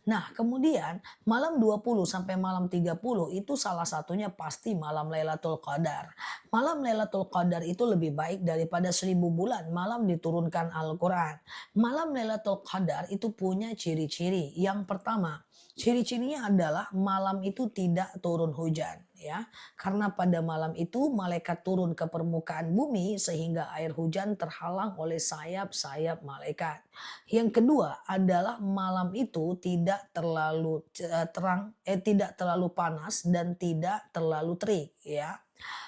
Nah, kemudian malam 20 sampai malam 30 itu salah satunya pasti malam Lailatul Qadar. Malam Lailatul Qadar itu lebih baik daripada 1000 bulan malam diturunkan Al-Quran. Malam Lailatul Qadar itu punya ciri-ciri. Yang pertama, ciri-cirinya adalah malam itu tidak turun hujan. Ya, karena pada malam itu malaikat turun ke permukaan bumi sehingga air hujan terhalang oleh sayap-sayap malaikat. Yang kedua adalah malam itu tidak terlalu tidak terlalu panas dan tidak terlalu terik ya.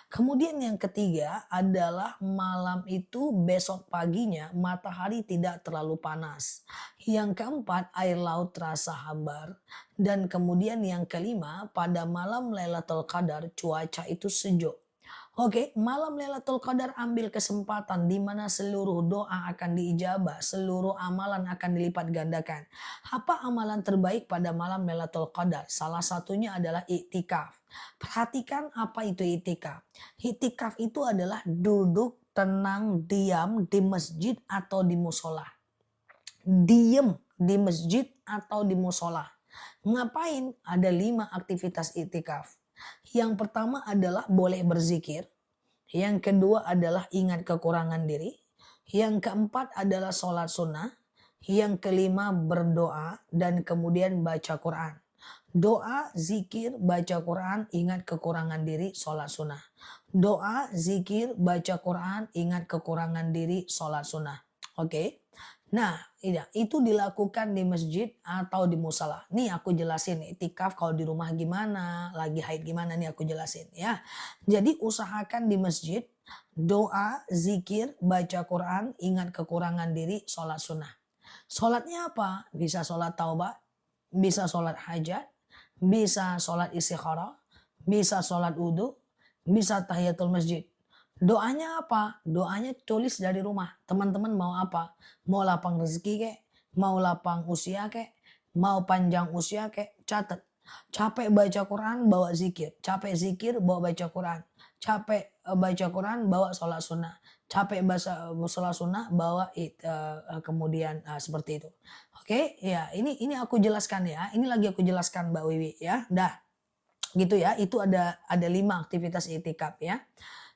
Kemudian yang ketiga adalah malam itu besok paginya matahari tidak terlalu panas. Yang keempat air laut terasa hambar. Dan kemudian yang kelima pada malam Lailatul Qadar cuaca itu sejuk. Oke, malam Lailatul Qadar ambil kesempatan di mana seluruh doa akan diijabah, seluruh amalan akan dilipat gandakan. Apa amalan terbaik pada malam Lailatul Qadar? Salah satunya adalah iktikaf. Perhatikan apa itu iktikaf. Iktikaf itu adalah duduk tenang diam di masjid atau di musola. Diem di masjid atau di musola. Ngapain? Ada 5 aktivitas iktikaf. Yang pertama adalah boleh berzikir. Yang kedua adalah ingat kekurangan diri. Yang keempat adalah sholat sunnah. Yang kelima berdoa dan kemudian baca Quran. Doa, zikir, baca Quran, ingat kekurangan diri, sholat sunnah. Doa, zikir, baca Quran, ingat kekurangan diri, sholat sunnah. Oke. Nah, itu dilakukan di masjid atau di musala. Nih aku jelasin iktikaf kalau di rumah gimana, lagi haid gimana nih aku jelasin ya. Jadi usahakan di masjid, doa, zikir, baca Quran, ingat kekurangan diri, sholat sunnah. Sholatnya apa? Bisa sholat taubat, bisa sholat hajat, bisa sholat istikharah, bisa sholat wudhu, bisa tahiyatul masjid. Doanya apa? Doanya tulis dari rumah. Teman-teman mau apa? Mau lapang rezeki kek? Mau lapang usia kek? Mau panjang usia kek? Catat. Capek baca Quran, bawa zikir. Capek zikir, bawa baca Quran. Capek baca Quran, bawa sholat sunnah. Capek baca sholat sunnah, bawa kemudian seperti itu. Oke, ya ini aku jelaskan ya. Ini lagi aku jelaskan Mbak Wiwi ya. Dah, gitu ya. Itu ada 5 aktivitas itikaf ya.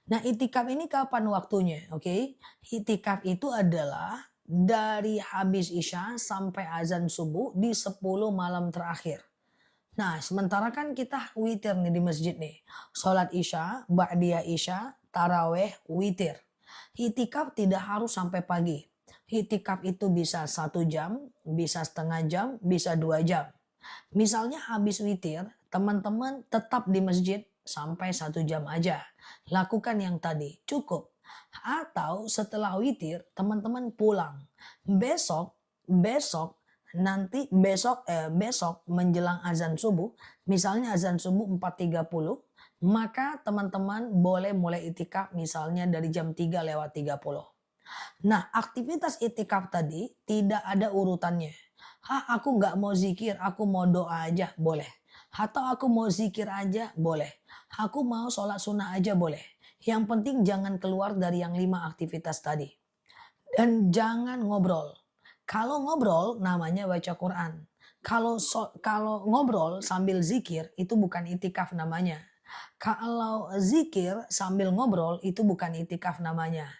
Nah, itikaf ini kapan waktunya? Oke. Itikaf itu adalah dari habis Isya sampai azan subuh di 10 malam terakhir. Nah, sementara kan kita witir nih di masjid nih. Sholat Isya, Ba'diyah Isya, Taraweh, witir. Itikaf tidak harus sampai pagi. Itikaf itu bisa 1 jam, bisa setengah jam, bisa 2 jam. Misalnya habis witir, teman-teman tetap di masjid sampai 1 jam aja. Lakukan yang tadi, cukup. Atau setelah witir, teman-teman pulang. Besok menjelang azan subuh, misalnya azan subuh 4.30, maka teman-teman boleh mulai itikaf misalnya dari jam 3:30. Nah, aktivitas itikaf tadi tidak ada urutannya. Aku nggak mau zikir, aku mau doa aja, boleh. Atau aku mau zikir aja, boleh. Aku mau sholat sunnah aja, boleh. Yang penting jangan keluar dari yang 5 aktivitas tadi. Dan jangan ngobrol. Kalau ngobrol namanya baca Quran. Kalau ngobrol sambil zikir itu bukan itikaf namanya. Kalau zikir sambil ngobrol itu bukan itikaf namanya.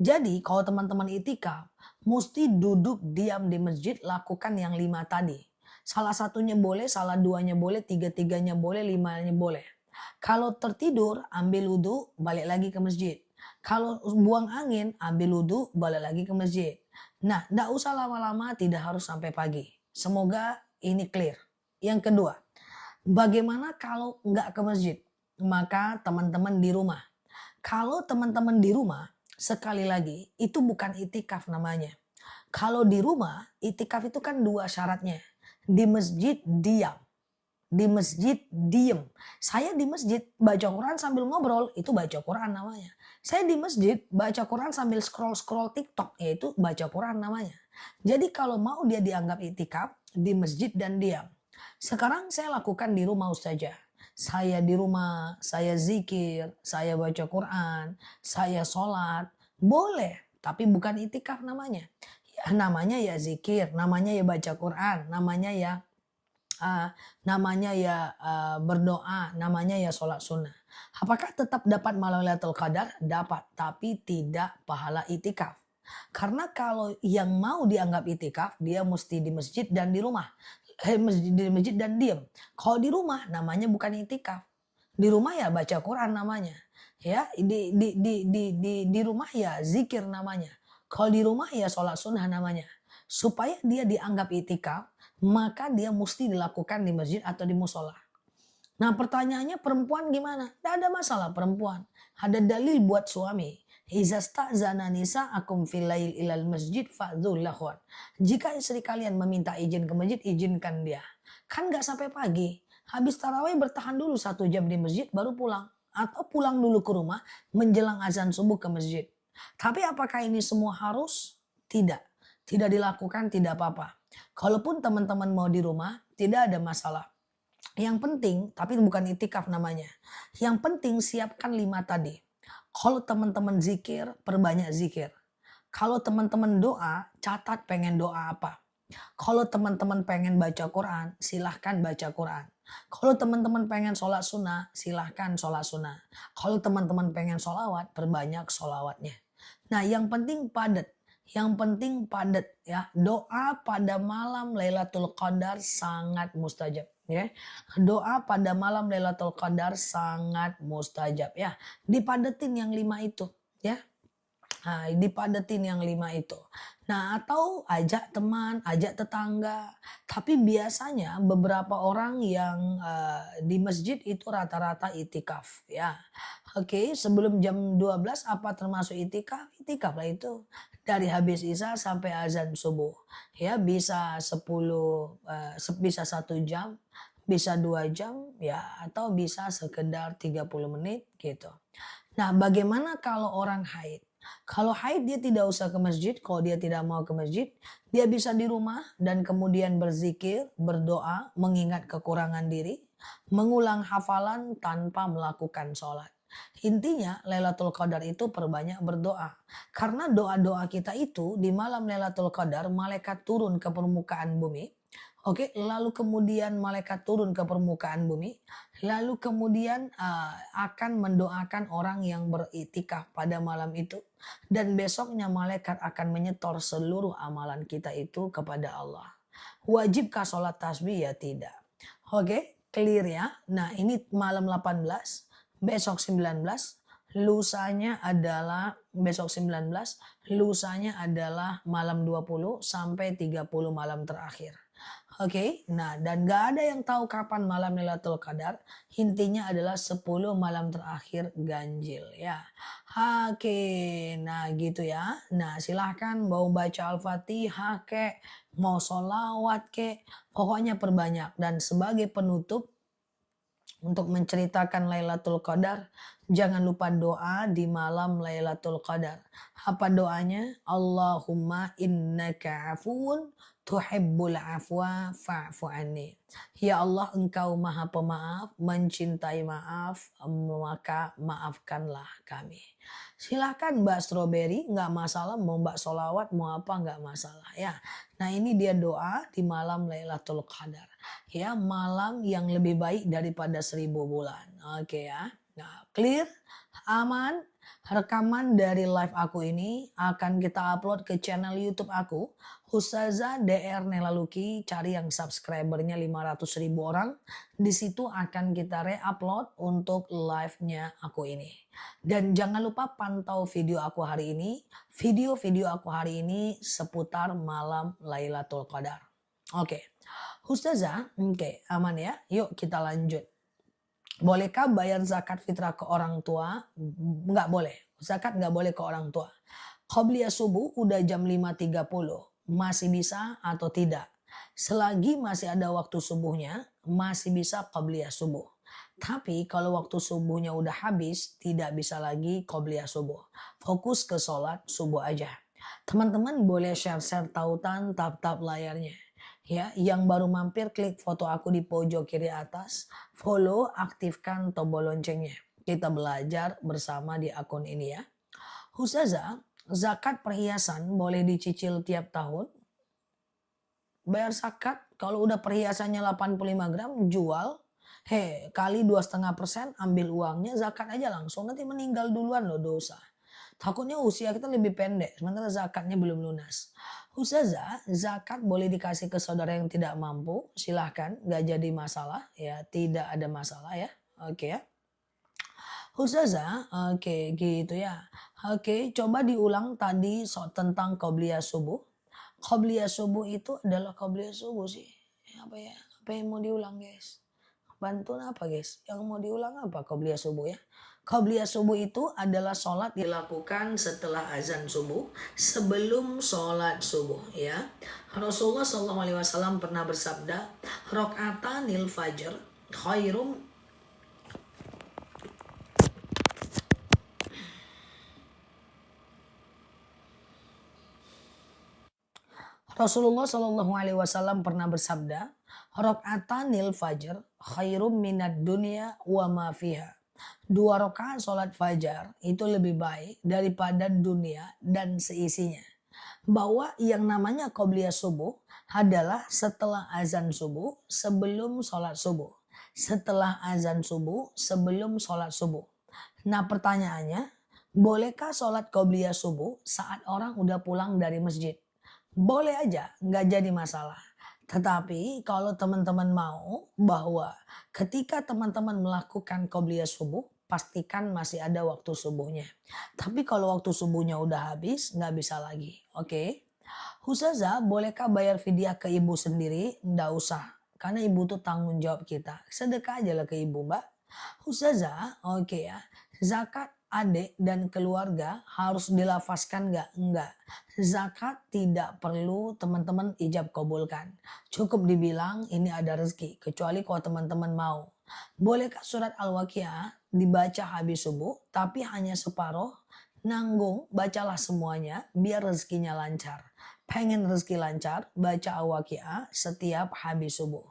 Jadi kalau teman-teman itikaf, mesti duduk diam di masjid lakukan yang 5 tadi. Salah satunya boleh, salah duanya boleh, tiga-tiganya boleh, 5-nya boleh. Kalau tertidur, ambil wudhu, balik lagi ke masjid. Kalau buang angin, ambil wudhu, balik lagi ke masjid. Nah, tidak usah lama-lama, tidak harus sampai pagi. Semoga ini clear. Yang kedua, bagaimana kalau nggak ke masjid? Maka teman-teman di rumah. Kalau teman-teman di rumah, sekali lagi, itu bukan itikaf namanya. Kalau di rumah, itikaf itu kan 2 syaratnya. Di masjid diam. di masjid diem. Saya di masjid baca Quran sambil ngobrol, itu baca Quran namanya. Saya di masjid baca Quran sambil scroll-scroll TikTok, yaitu baca Quran namanya. Jadi kalau mau dia dianggap itikaf, di masjid dan diam. Sekarang saya lakukan di rumah saja. Saya di rumah, saya zikir, saya baca Quran, saya sholat, boleh. Tapi bukan itikaf namanya. Ya, namanya ya zikir, namanya ya baca Quran, namanya ya berdoa, namanya ya sholat sunnah. Apakah tetap dapat malam Lailatul Qadar? Dapat, tapi tidak pahala itikaf. Karena kalau yang mau dianggap itikaf, dia mesti di masjid dan di rumah. Di masjid dan diem. Kalau di rumah namanya bukan itikaf. Di rumah ya baca Quran namanya. Ya, di rumah ya zikir namanya. Kalau di rumah ya sholat sunnah namanya. Supaya dia dianggap itikaf, maka dia mesti dilakukan di masjid atau di musola. Nah pertanyaannya perempuan gimana? Tidak ada masalah perempuan. Ada dalil buat suami. Iza sta'zana nisa'akum fil lail ilal masjid fa'dzul lahun. Jika istri kalian meminta izin ke masjid, izinkan dia. Kan gak sampai pagi. Habis tarawih bertahan dulu 1 jam di masjid baru pulang. Atau pulang dulu ke rumah menjelang azan subuh ke masjid. Tapi apakah ini semua harus? Tidak. Tidak dilakukan, tidak apa-apa. Kalaupun teman-teman mau di rumah, tidak ada masalah. Yang penting, tapi bukan itikaf namanya. Yang penting siapkan 5 tadi. Kalau teman-teman zikir, perbanyak zikir. Kalau teman-teman doa, catat pengen doa apa. Kalau teman-teman pengen baca Quran, silahkan baca Quran. Kalau teman-teman pengen sholat sunnah, silahkan sholat sunnah. Kalau teman-teman pengen sholawat, perbanyak sholawatnya. Nah yang penting padat. Yang penting padat ya. Doa pada malam Lailatul Qadar sangat mustajab ya. Doa pada malam Lailatul Qadar sangat mustajab ya. Dipadetin yang 5 itu ya. Nah, dipadetin yang 5 itu. Nah, atau ajak teman, ajak tetangga. Tapi biasanya beberapa orang yang di masjid itu rata-rata itikaf ya. Oke, sebelum jam 12 apa termasuk itikaf? Itikaf lah itu. Dari habis Isya sampai azan subuh. Ya, bisa 10 bisa 1 jam, bisa 2 jam ya atau bisa sekedar 30 menit gitu. Nah, bagaimana kalau orang haid? Kalau haid dia tidak usah ke masjid, kalau dia tidak mau ke masjid, dia bisa di rumah dan kemudian berzikir, berdoa, mengingat kekurangan diri, mengulang hafalan tanpa melakukan sholat. Intinya Lailatul Qadar itu perbanyak berdoa. Karena doa-doa kita itu di malam Lailatul Qadar malaikat turun ke permukaan bumi. Oke, lalu kemudian malaikat turun ke permukaan bumi, lalu kemudian akan mendoakan orang yang beriktikaf pada malam itu dan besoknya malaikat akan menyetor seluruh amalan kita itu kepada Allah. Wajibkah sholat tasbih? Ya tidak. Oke, clear ya. Nah ini malam 18, besok 19, lusanya adalah besok 19, lusanya adalah malam 20 sampai 30 malam terakhir. Oke, nah dan gak ada yang tahu kapan malam Lailatul Qadar. Intinya adalah 10 malam terakhir ganjil ya. Oke, nah gitu ya. Nah silahkan mau baca Al-Fatihah kek, mau sholawat kek, pokoknya perbanyak. Dan sebagai penutup untuk menceritakan Lailatul Qadar, jangan lupa doa di malam Lailatul Qadar. Apa doanya? Allahumma innaka afuun tuhibbul afwa fa'fu anni. Ya Allah, engkau maha pemaaf, mencintai maaf, maka maafkanlah kami. Silahkan Mbak Strawberry, nggak masalah, mau Mbak solawat, mau apa nggak masalah ya. Nah ini dia doa di malam Lailatul Qadar. Ya, malam yang lebih baik daripada 1000 bulan. Oke ya. Nah, clear, aman. Rekaman dari live aku ini akan kita upload ke channel YouTube aku, Ustazah DR Nelaluki. Cari yang subscribernya 500.000 orang. Di situ akan kita re-upload untuk live-nya aku ini. Dan jangan lupa pantau video aku hari ini. Video-video aku hari ini seputar malam Lailatul Qadar. Oke. Ustazah, oke, aman ya. Yuk kita lanjut. Bolehkah bayar zakat fitrah ke orang tua? Nggak boleh. Zakat nggak boleh ke orang tua. Qobliyah subuh udah jam 5.30. Masih bisa atau tidak? Selagi masih ada waktu subuhnya, masih bisa qobliyah subuh. Tapi kalau waktu subuhnya udah habis, tidak bisa lagi qobliyah subuh. Fokus ke sholat subuh aja. Teman-teman boleh share-share tautan tap-tap layarnya. Ya, yang baru mampir klik foto aku di pojok kiri atas, follow, aktifkan tombol loncengnya. Kita belajar bersama di akun ini ya. Ustazah, zakat perhiasan boleh dicicil tiap tahun? Bayar zakat kalau udah perhiasannya 85 gram jual, kali 2,5% ambil uangnya zakat aja langsung, nanti meninggal duluan loh dosa. Takutnya usia kita lebih pendek sementara zakatnya belum lunas. Ustazah, zakat boleh dikasih ke saudara yang tidak mampu, silahkan, nggak jadi masalah ya, tidak ada masalah ya. Oke ya. Ustazah, oke gitu ya. Oke, coba diulang tadi tentang qobliyah subuh. Qobliyah subuh itu adalah qobliyah subuh sih. Apa ya? Apa yang mau diulang guys? Bantuan apa guys? Yang mau diulang apa qobliyah subuh ya? Qobliyah subuh itu adalah sholat dilakukan setelah azan subuh, sebelum sholat subuh ya. Rasulullah SAW pernah bersabda, rokaatanil fajr khairum. Rasulullah Shallallahu Alaihi Wasallam pernah bersabda, rokaatanil fajr khairum minad dunya wa ma fiha. Dua rakaat sholat fajar itu lebih baik daripada dunia dan seisinya. Bahwa yang namanya qobliyah subuh adalah setelah azan subuh sebelum sholat subuh. Setelah azan subuh sebelum sholat subuh. Nah pertanyaannya, bolehkah sholat qobliyah subuh saat orang udah pulang dari masjid? Boleh aja, nggak jadi masalah. Tetapi kalau teman-teman mau bahwa ketika teman-teman melakukan qobliyah subuh, pastikan masih ada waktu subuhnya. Tapi kalau waktu subuhnya udah habis, nggak bisa lagi. Oke? Ustazah, bolehkah bayar fidyah ke ibu sendiri? Nggak usah. Karena ibu tuh tanggung jawab kita. Sedekah aja lah ke ibu, Mbak. Ustazah, oke ya. Zakat adik dan keluarga harus dilafazkan nggak? Enggak. Zakat tidak perlu teman-teman ijab kabulkan. Cukup dibilang ini ada rezeki. Kecuali kalau teman-teman mau. Bolehkah surat Al-Waqiah dibaca habis subuh tapi hanya separuh? Nanggung, bacalah semuanya biar rezekinya lancar. Pengen rezeki lancar, baca Al-Waqiah setiap habis subuh.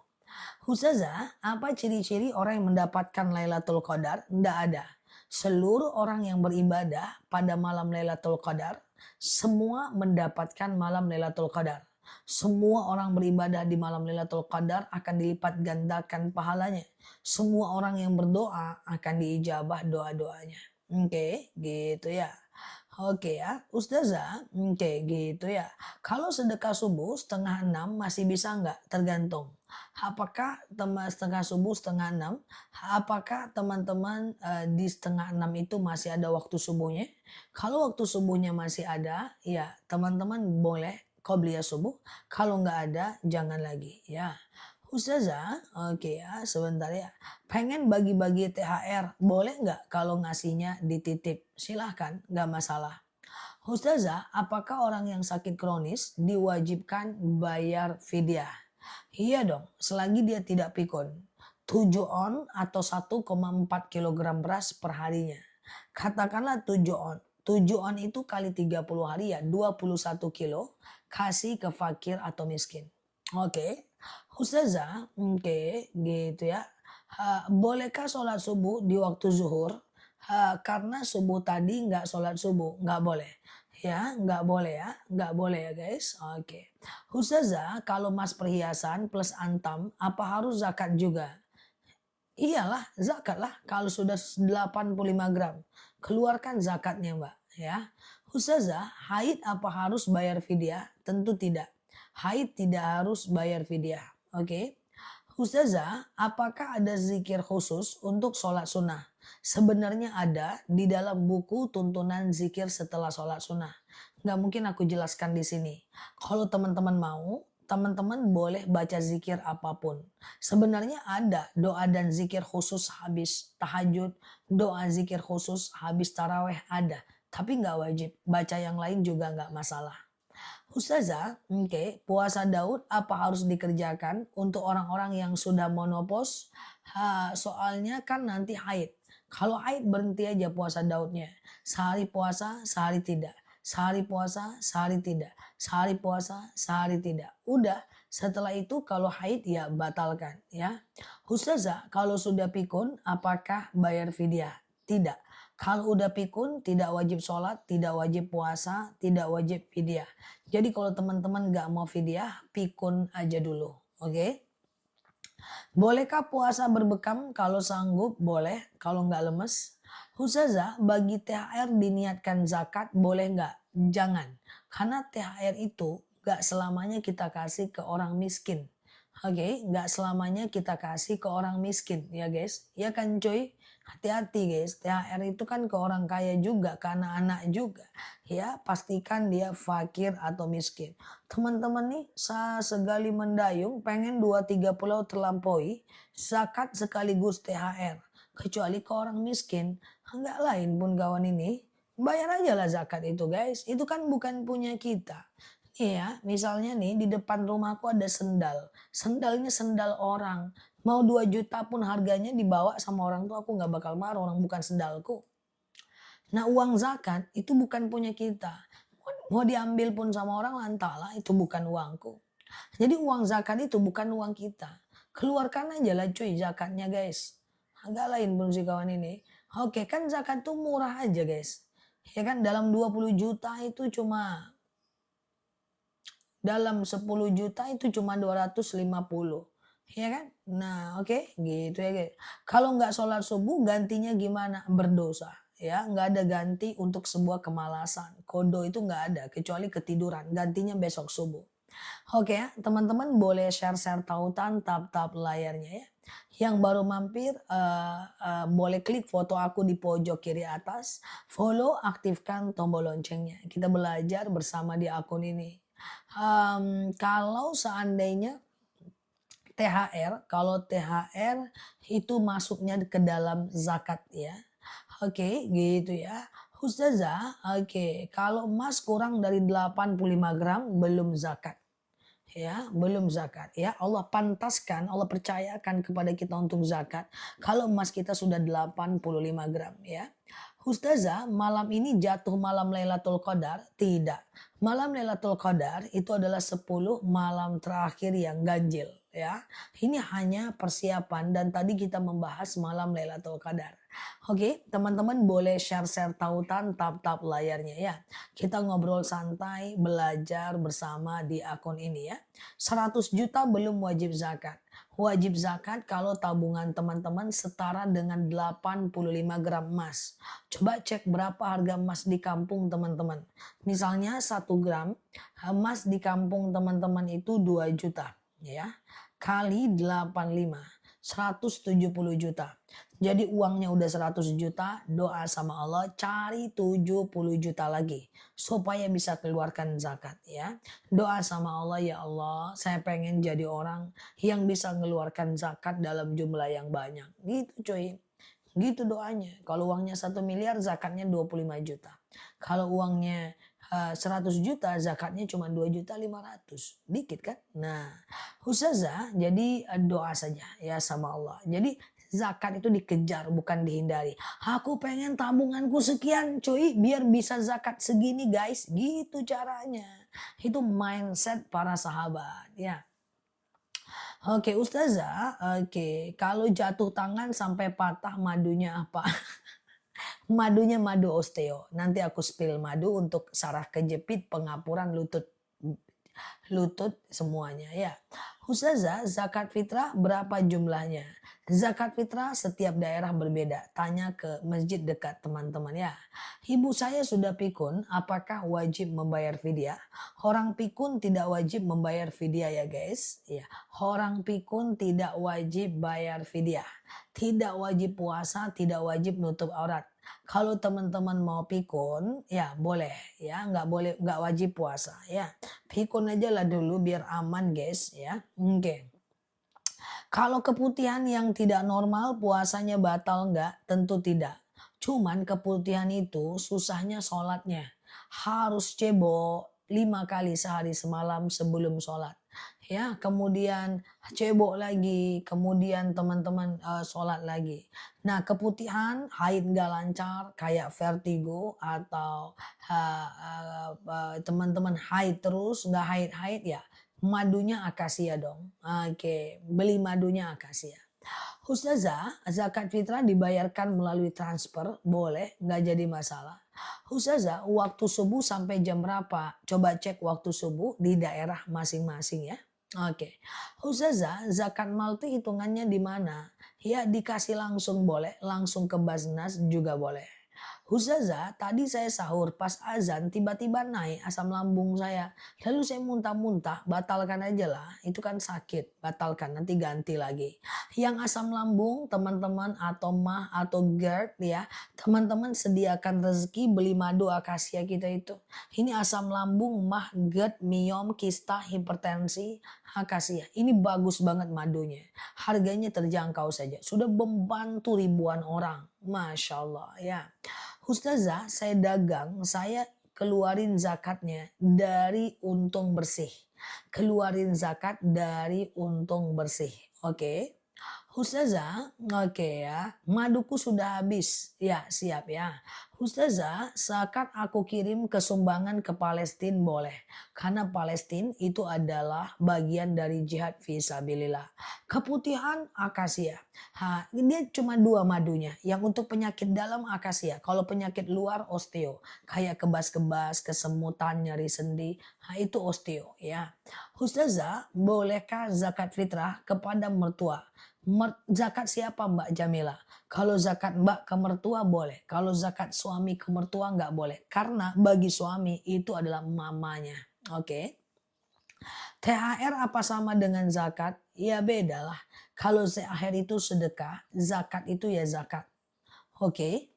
Ustazah, apa ciri-ciri orang yang mendapatkan Lailatul Qadar? Tidak ada. Seluruh orang yang beribadah pada malam Lailatul Qadar, semua mendapatkan malam Lailatul Qadar. Semua orang beribadah di malam Lailatul Qadar akan dilipat gandakan pahalanya. Semua orang yang berdoa akan diijabah doa-doanya. Oke, gitu ya. Oke ya, Ustazah, oke gitu ya. Kalau sedekah subuh 5:30 masih bisa nggak? Tergantung. Apakah teman setengah subuh 5:30? Apakah teman-teman di 5:30 itu masih ada waktu subuhnya? Kalau waktu subuhnya masih ada, ya teman-teman boleh qobliyah subuh. Kalau nggak ada, jangan lagi ya. Ustazah, oke ya, sebentar ya. Pengen bagi-bagi THR, boleh nggak kalau ngasihnya dititip? Silahkan, nggak masalah. Ustazah, apakah orang yang sakit kronis diwajibkan bayar fidyah? Iya dong, selagi dia tidak pikun. 7 on atau 1,4 kilogram beras per harinya. Katakanlah 7 on. 7 on itu kali 30 hari ya, 21 kilo. Kasih ke fakir atau miskin. Oke. Ustazah, oke gitu ya. Bolehkah sholat subuh di waktu zuhur? Karena subuh tadi nggak sholat subuh, nggak boleh. Ya, nggak boleh ya, nggak boleh ya guys. Oke. Ustazah, kalau emas perhiasan plus antam, apa harus zakat juga? Iyalah, zakat lah. Kalau sudah 85 gram, keluarkan zakatnya mbak. Ya, Ustazah, haid apa harus bayar fidyah? Tentu tidak. Haid tidak harus bayar fidyah. Oke. Ustazah, apakah ada zikir khusus untuk sholat sunnah? Sebenarnya ada di dalam buku tuntunan zikir setelah sholat sunnah. Nggak mungkin aku jelaskan di sini. Kalau teman-teman mau, teman-teman boleh baca zikir apapun. Sebenarnya ada doa dan zikir khusus habis tahajud, doa zikir khusus habis taraweh ada. Tapi nggak wajib, baca yang lain juga nggak masalah. Ustazah, oke, puasa Daud apa harus dikerjakan untuk orang-orang yang sudah menopause? Soalnya kan nanti haid. Kalau haid berhenti aja puasa Daudnya. Sehari puasa, sehari tidak. Sehari puasa, sehari tidak. Sehari puasa, sehari tidak. Udah, setelah itu kalau haid ya batalkan ya. Ustazah, kalau sudah pikun apakah bayar fidyah? Tidak. Kalau udah pikun tidak wajib sholat, tidak wajib puasa, tidak wajib fidyah. Jadi kalau teman-teman nggak mau fidyah, pikun aja dulu. Oke? Bolehkah puasa berbekam? Kalau sanggup boleh, kalau nggak lemes. Ustazah, bagi THR diniatkan zakat boleh nggak? Jangan. Karena THR itu nggak selamanya kita kasih ke orang miskin. Oke, nggak selamanya kita kasih ke orang miskin ya guys. Ya kan cuy? Hati-hati guys, THR itu kan ke orang kaya juga, ke anak-anak juga. Ya, pastikan dia fakir atau miskin. Teman-teman nih, segali mendayung pengen 2-3 pulau terlampaui, zakat sekaligus THR. Kecuali ke orang miskin, enggak lain pun kawan ini. Bayar aja lah zakat itu guys, itu kan bukan punya kita. Iya, misalnya nih di depan rumahku ada sendal. Sendalnya sendal orang. Mau 2 juta pun harganya dibawa sama orang tuh aku nggak bakal marah, orang bukan sendalku. Nah uang zakat itu bukan punya kita. Mau diambil pun sama orang lantalah itu bukan uangku. Jadi uang zakat itu bukan uang kita. Keluarkan aja lah cuy zakatnya guys. Agak lain pun si kawan ini. Oke kan zakat tuh murah aja guys. Ya kan dalam 20 juta itu cuma dalam 10 juta itu cuma 250. Ya kan? Nah, oke, gitu ya, guys. Kalau nggak sholat subuh gantinya gimana? Berdosa. Ya, nggak ada ganti untuk sebuah kemalasan. Kodo itu nggak ada kecuali ketiduran. Gantinya besok subuh. Oke ya, teman-teman boleh share-share tautan tap-tap layarnya ya. Yang baru mampir boleh klik foto aku di pojok kiri atas, follow, aktifkan tombol loncengnya. Kita belajar bersama di akun ini. Kalau seandainya kalau THR itu masuknya ke dalam zakat ya. Oke, gitu ya. Ustazah, oke, kalau emas kurang dari 85 gram belum zakat. Ya, belum zakat ya. Allah pantaskan, Allah percayakan kepada kita untuk zakat kalau emas kita sudah 85 gram ya. Ustazah, malam ini jatuh malam Lailatul Qadar? Tidak. Malam Lailatul Qadar itu adalah 10 malam terakhir yang ganjil ya. Ini hanya persiapan dan tadi kita membahas malam Lailatul Qadar. Oke, teman-teman boleh share-share tautan tap-tap layarnya ya. Kita ngobrol santai, belajar bersama di akun ini ya. 100 juta belum wajib zakat. Wajib zakat kalau tabungan teman-teman setara dengan 85 gram emas. Coba cek berapa harga emas di kampung teman-teman. Misalnya 1 gram emas di kampung teman-teman itu 2 juta ya. Kali 85, 170 juta. Jadi uangnya udah 100 juta, doa sama Allah cari 70 juta lagi supaya bisa keluarkan zakat ya. Doa sama Allah, ya Allah, saya pengen jadi orang yang bisa mengeluarkan zakat dalam jumlah yang banyak. Gitu cuy. Gitu doanya. Kalau uangnya 1 miliar zakatnya 25 juta. Kalau uangnya 100 juta zakatnya cuma 2.500.000. Dikit kan? Nah, Ustazah jadi doa saja ya sama Allah. Jadi zakat itu dikejar bukan dihindari. Aku pengen tabunganku sekian cuy biar bisa zakat segini guys. Gitu caranya. Itu mindset para sahabat ya. Oke Ustazah, oke kalau jatuh tangan sampai patah madunya apa? Madunya madu osteo. Nanti aku spill madu untuk saraf kejepit, pengapuran lutut lutut semuanya ya. Ustazah, zakat fitrah berapa jumlahnya? Zakat fitrah setiap daerah berbeda. Tanya ke masjid dekat teman-teman ya. Ibu saya sudah pikun, apakah wajib membayar fidyah? Orang pikun tidak wajib membayar fidyah ya guys. Ya, orang pikun tidak wajib bayar fidyah. Tidak wajib puasa, tidak wajib nutup aurat. Kalau teman-teman mau pikun, ya boleh ya, nggak wajib puasa ya. Pikun aja lah dulu biar aman guys ya. Oke. Kalau keputihan yang tidak normal puasanya batal nggak? Tentu tidak. Cuman keputihan itu susahnya sholatnya. Harus cebok 5 kali sehari semalam sebelum sholat. Ya, kemudian cebok lagi, kemudian teman-teman sholat lagi. Nah, keputihan, haid nggak lancar, kayak vertigo atau teman-teman haid terus, nggak haid-haid ya, madunya akasia dong. Oke, beli madunya akasia. Ustazah, zakat fitrah dibayarkan melalui transfer, boleh, nggak jadi masalah. Ustazah, waktu subuh sampai jam berapa? Coba cek waktu subuh di daerah masing-masing ya. Oke. Ustazah, zakat mal itu hitungannya di mana? Ya dikasih langsung boleh, langsung ke Basnas juga boleh. Ustazah, tadi saya sahur pas azan tiba-tiba naik asam lambung saya. Lalu saya muntah-muntah, batalkan aja lah. Itu kan sakit, batalkan nanti ganti lagi. Yang asam lambung teman-teman atau mah atau GERD ya, teman-teman sediakan rezeki beli madu akasia kita itu. Ini asam lambung, mah, GERD, miom, kista, hipertensi, akasia. Ini bagus banget madunya. Harganya terjangkau saja. Sudah membantu ribuan orang. Masya Allah ya. Ustazah, saya dagang, saya keluarin zakatnya dari untung bersih. Keluarin zakat dari untung bersih. Oke. Ustazah, oke ya, maduku sudah habis. Ya, siap ya. Ustazah, zakat aku kirim ke sumbangan ke Palestina boleh. Karena Palestina itu adalah bagian dari jihad fisabilillah. Keputihan akasia. Dia cuma dua madunya. Yang untuk penyakit dalam akasia. Kalau penyakit luar osteo. Kayak kebas-kebas, kesemutan, nyeri sendi. Itu osteo ya. Ustazah, bolehkah zakat fitrah kepada mertua? Zakat siapa Mbak Jamila? Kalau zakat Mbak ke mertua boleh. Kalau zakat suami ke mertua nggak boleh. Karena bagi suami itu adalah mamanya. Oke. THR apa sama dengan zakat? Ya beda lah. Kalau THR itu sedekah, zakat itu ya zakat. Oke.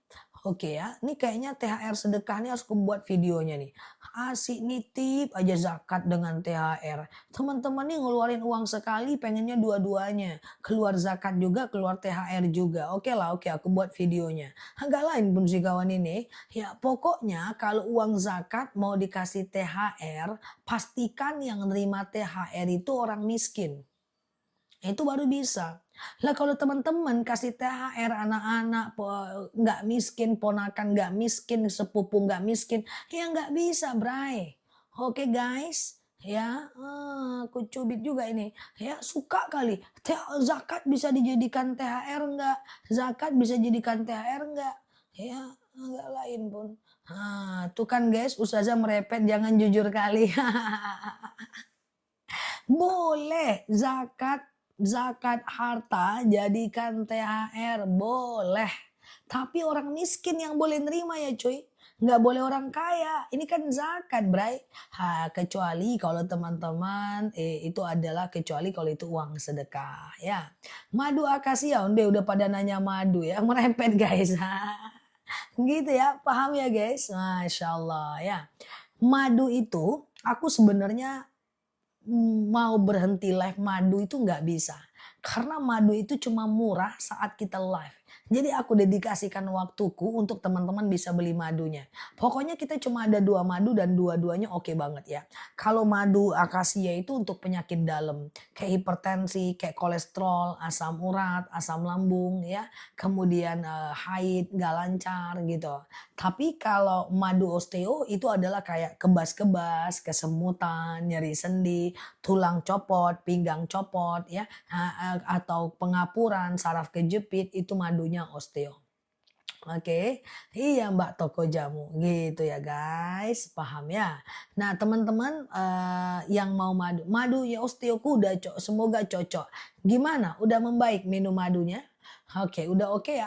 Oke ya, ini kayaknya THR sedekah nih harus aku buat videonya nih. Asik nitip aja zakat dengan THR. Teman-teman nih ngeluarin uang sekali pengennya dua-duanya. Keluar zakat juga, keluar THR juga. Oke lah, oke aku buat videonya. Agak lain pun si kawan ini. Ya pokoknya kalau uang zakat mau dikasih THR, pastikan yang nerima THR itu orang miskin. Itu baru bisa. Lah kalau teman-teman kasih THR anak-anak nggak miskin, ponakan nggak miskin, sepupu nggak miskin, ya nggak bisa Bray. Oke guys, ya aku cubit juga ini. Ya suka kali. Zakat bisa dijadikan THR nggak? Zakat bisa jadikan THR nggak? Ya nggak lain pun. Tuh kan guys, Ustazah merepet jangan jujur kali. Boleh zakat zakat harta jadikan THR boleh. Tapi orang miskin yang boleh nerima ya cuy. Nggak boleh orang kaya. Ini kan zakat bray. Kecuali kalau teman-teman itu adalah kecuali kalau itu uang sedekah ya. Madu akasia udah pada nanya madu ya. Merepet guys. Gitu ya. Paham ya guys. Masya Allah ya. Madu itu aku sebenarnya mau berhenti live madu itu nggak bisa. Karena madu itu cuma murah saat kita live. Jadi aku dedikasikan waktuku untuk teman-teman bisa beli madunya. Pokoknya kita cuma ada dua madu dan dua-duanya oke banget ya. Kalau madu akasia itu untuk penyakit dalam. Kayak hipertensi, kayak kolesterol, asam urat, asam lambung ya. Kemudian haid, gak lancar gitu. Tapi kalau madu osteo itu adalah kayak kebas-kebas, kesemutan, nyeri sendi, tulang copot, pinggang copot ya, atau pengapuran, saraf kejepit itu madunya osteo. Oke, iya Mbak toko jamu gitu ya guys, paham ya. Nah teman-teman yang mau madu ya osteoku udah semoga cocok. Gimana? Udah membaik minum madunya? Oke, udah oke ya.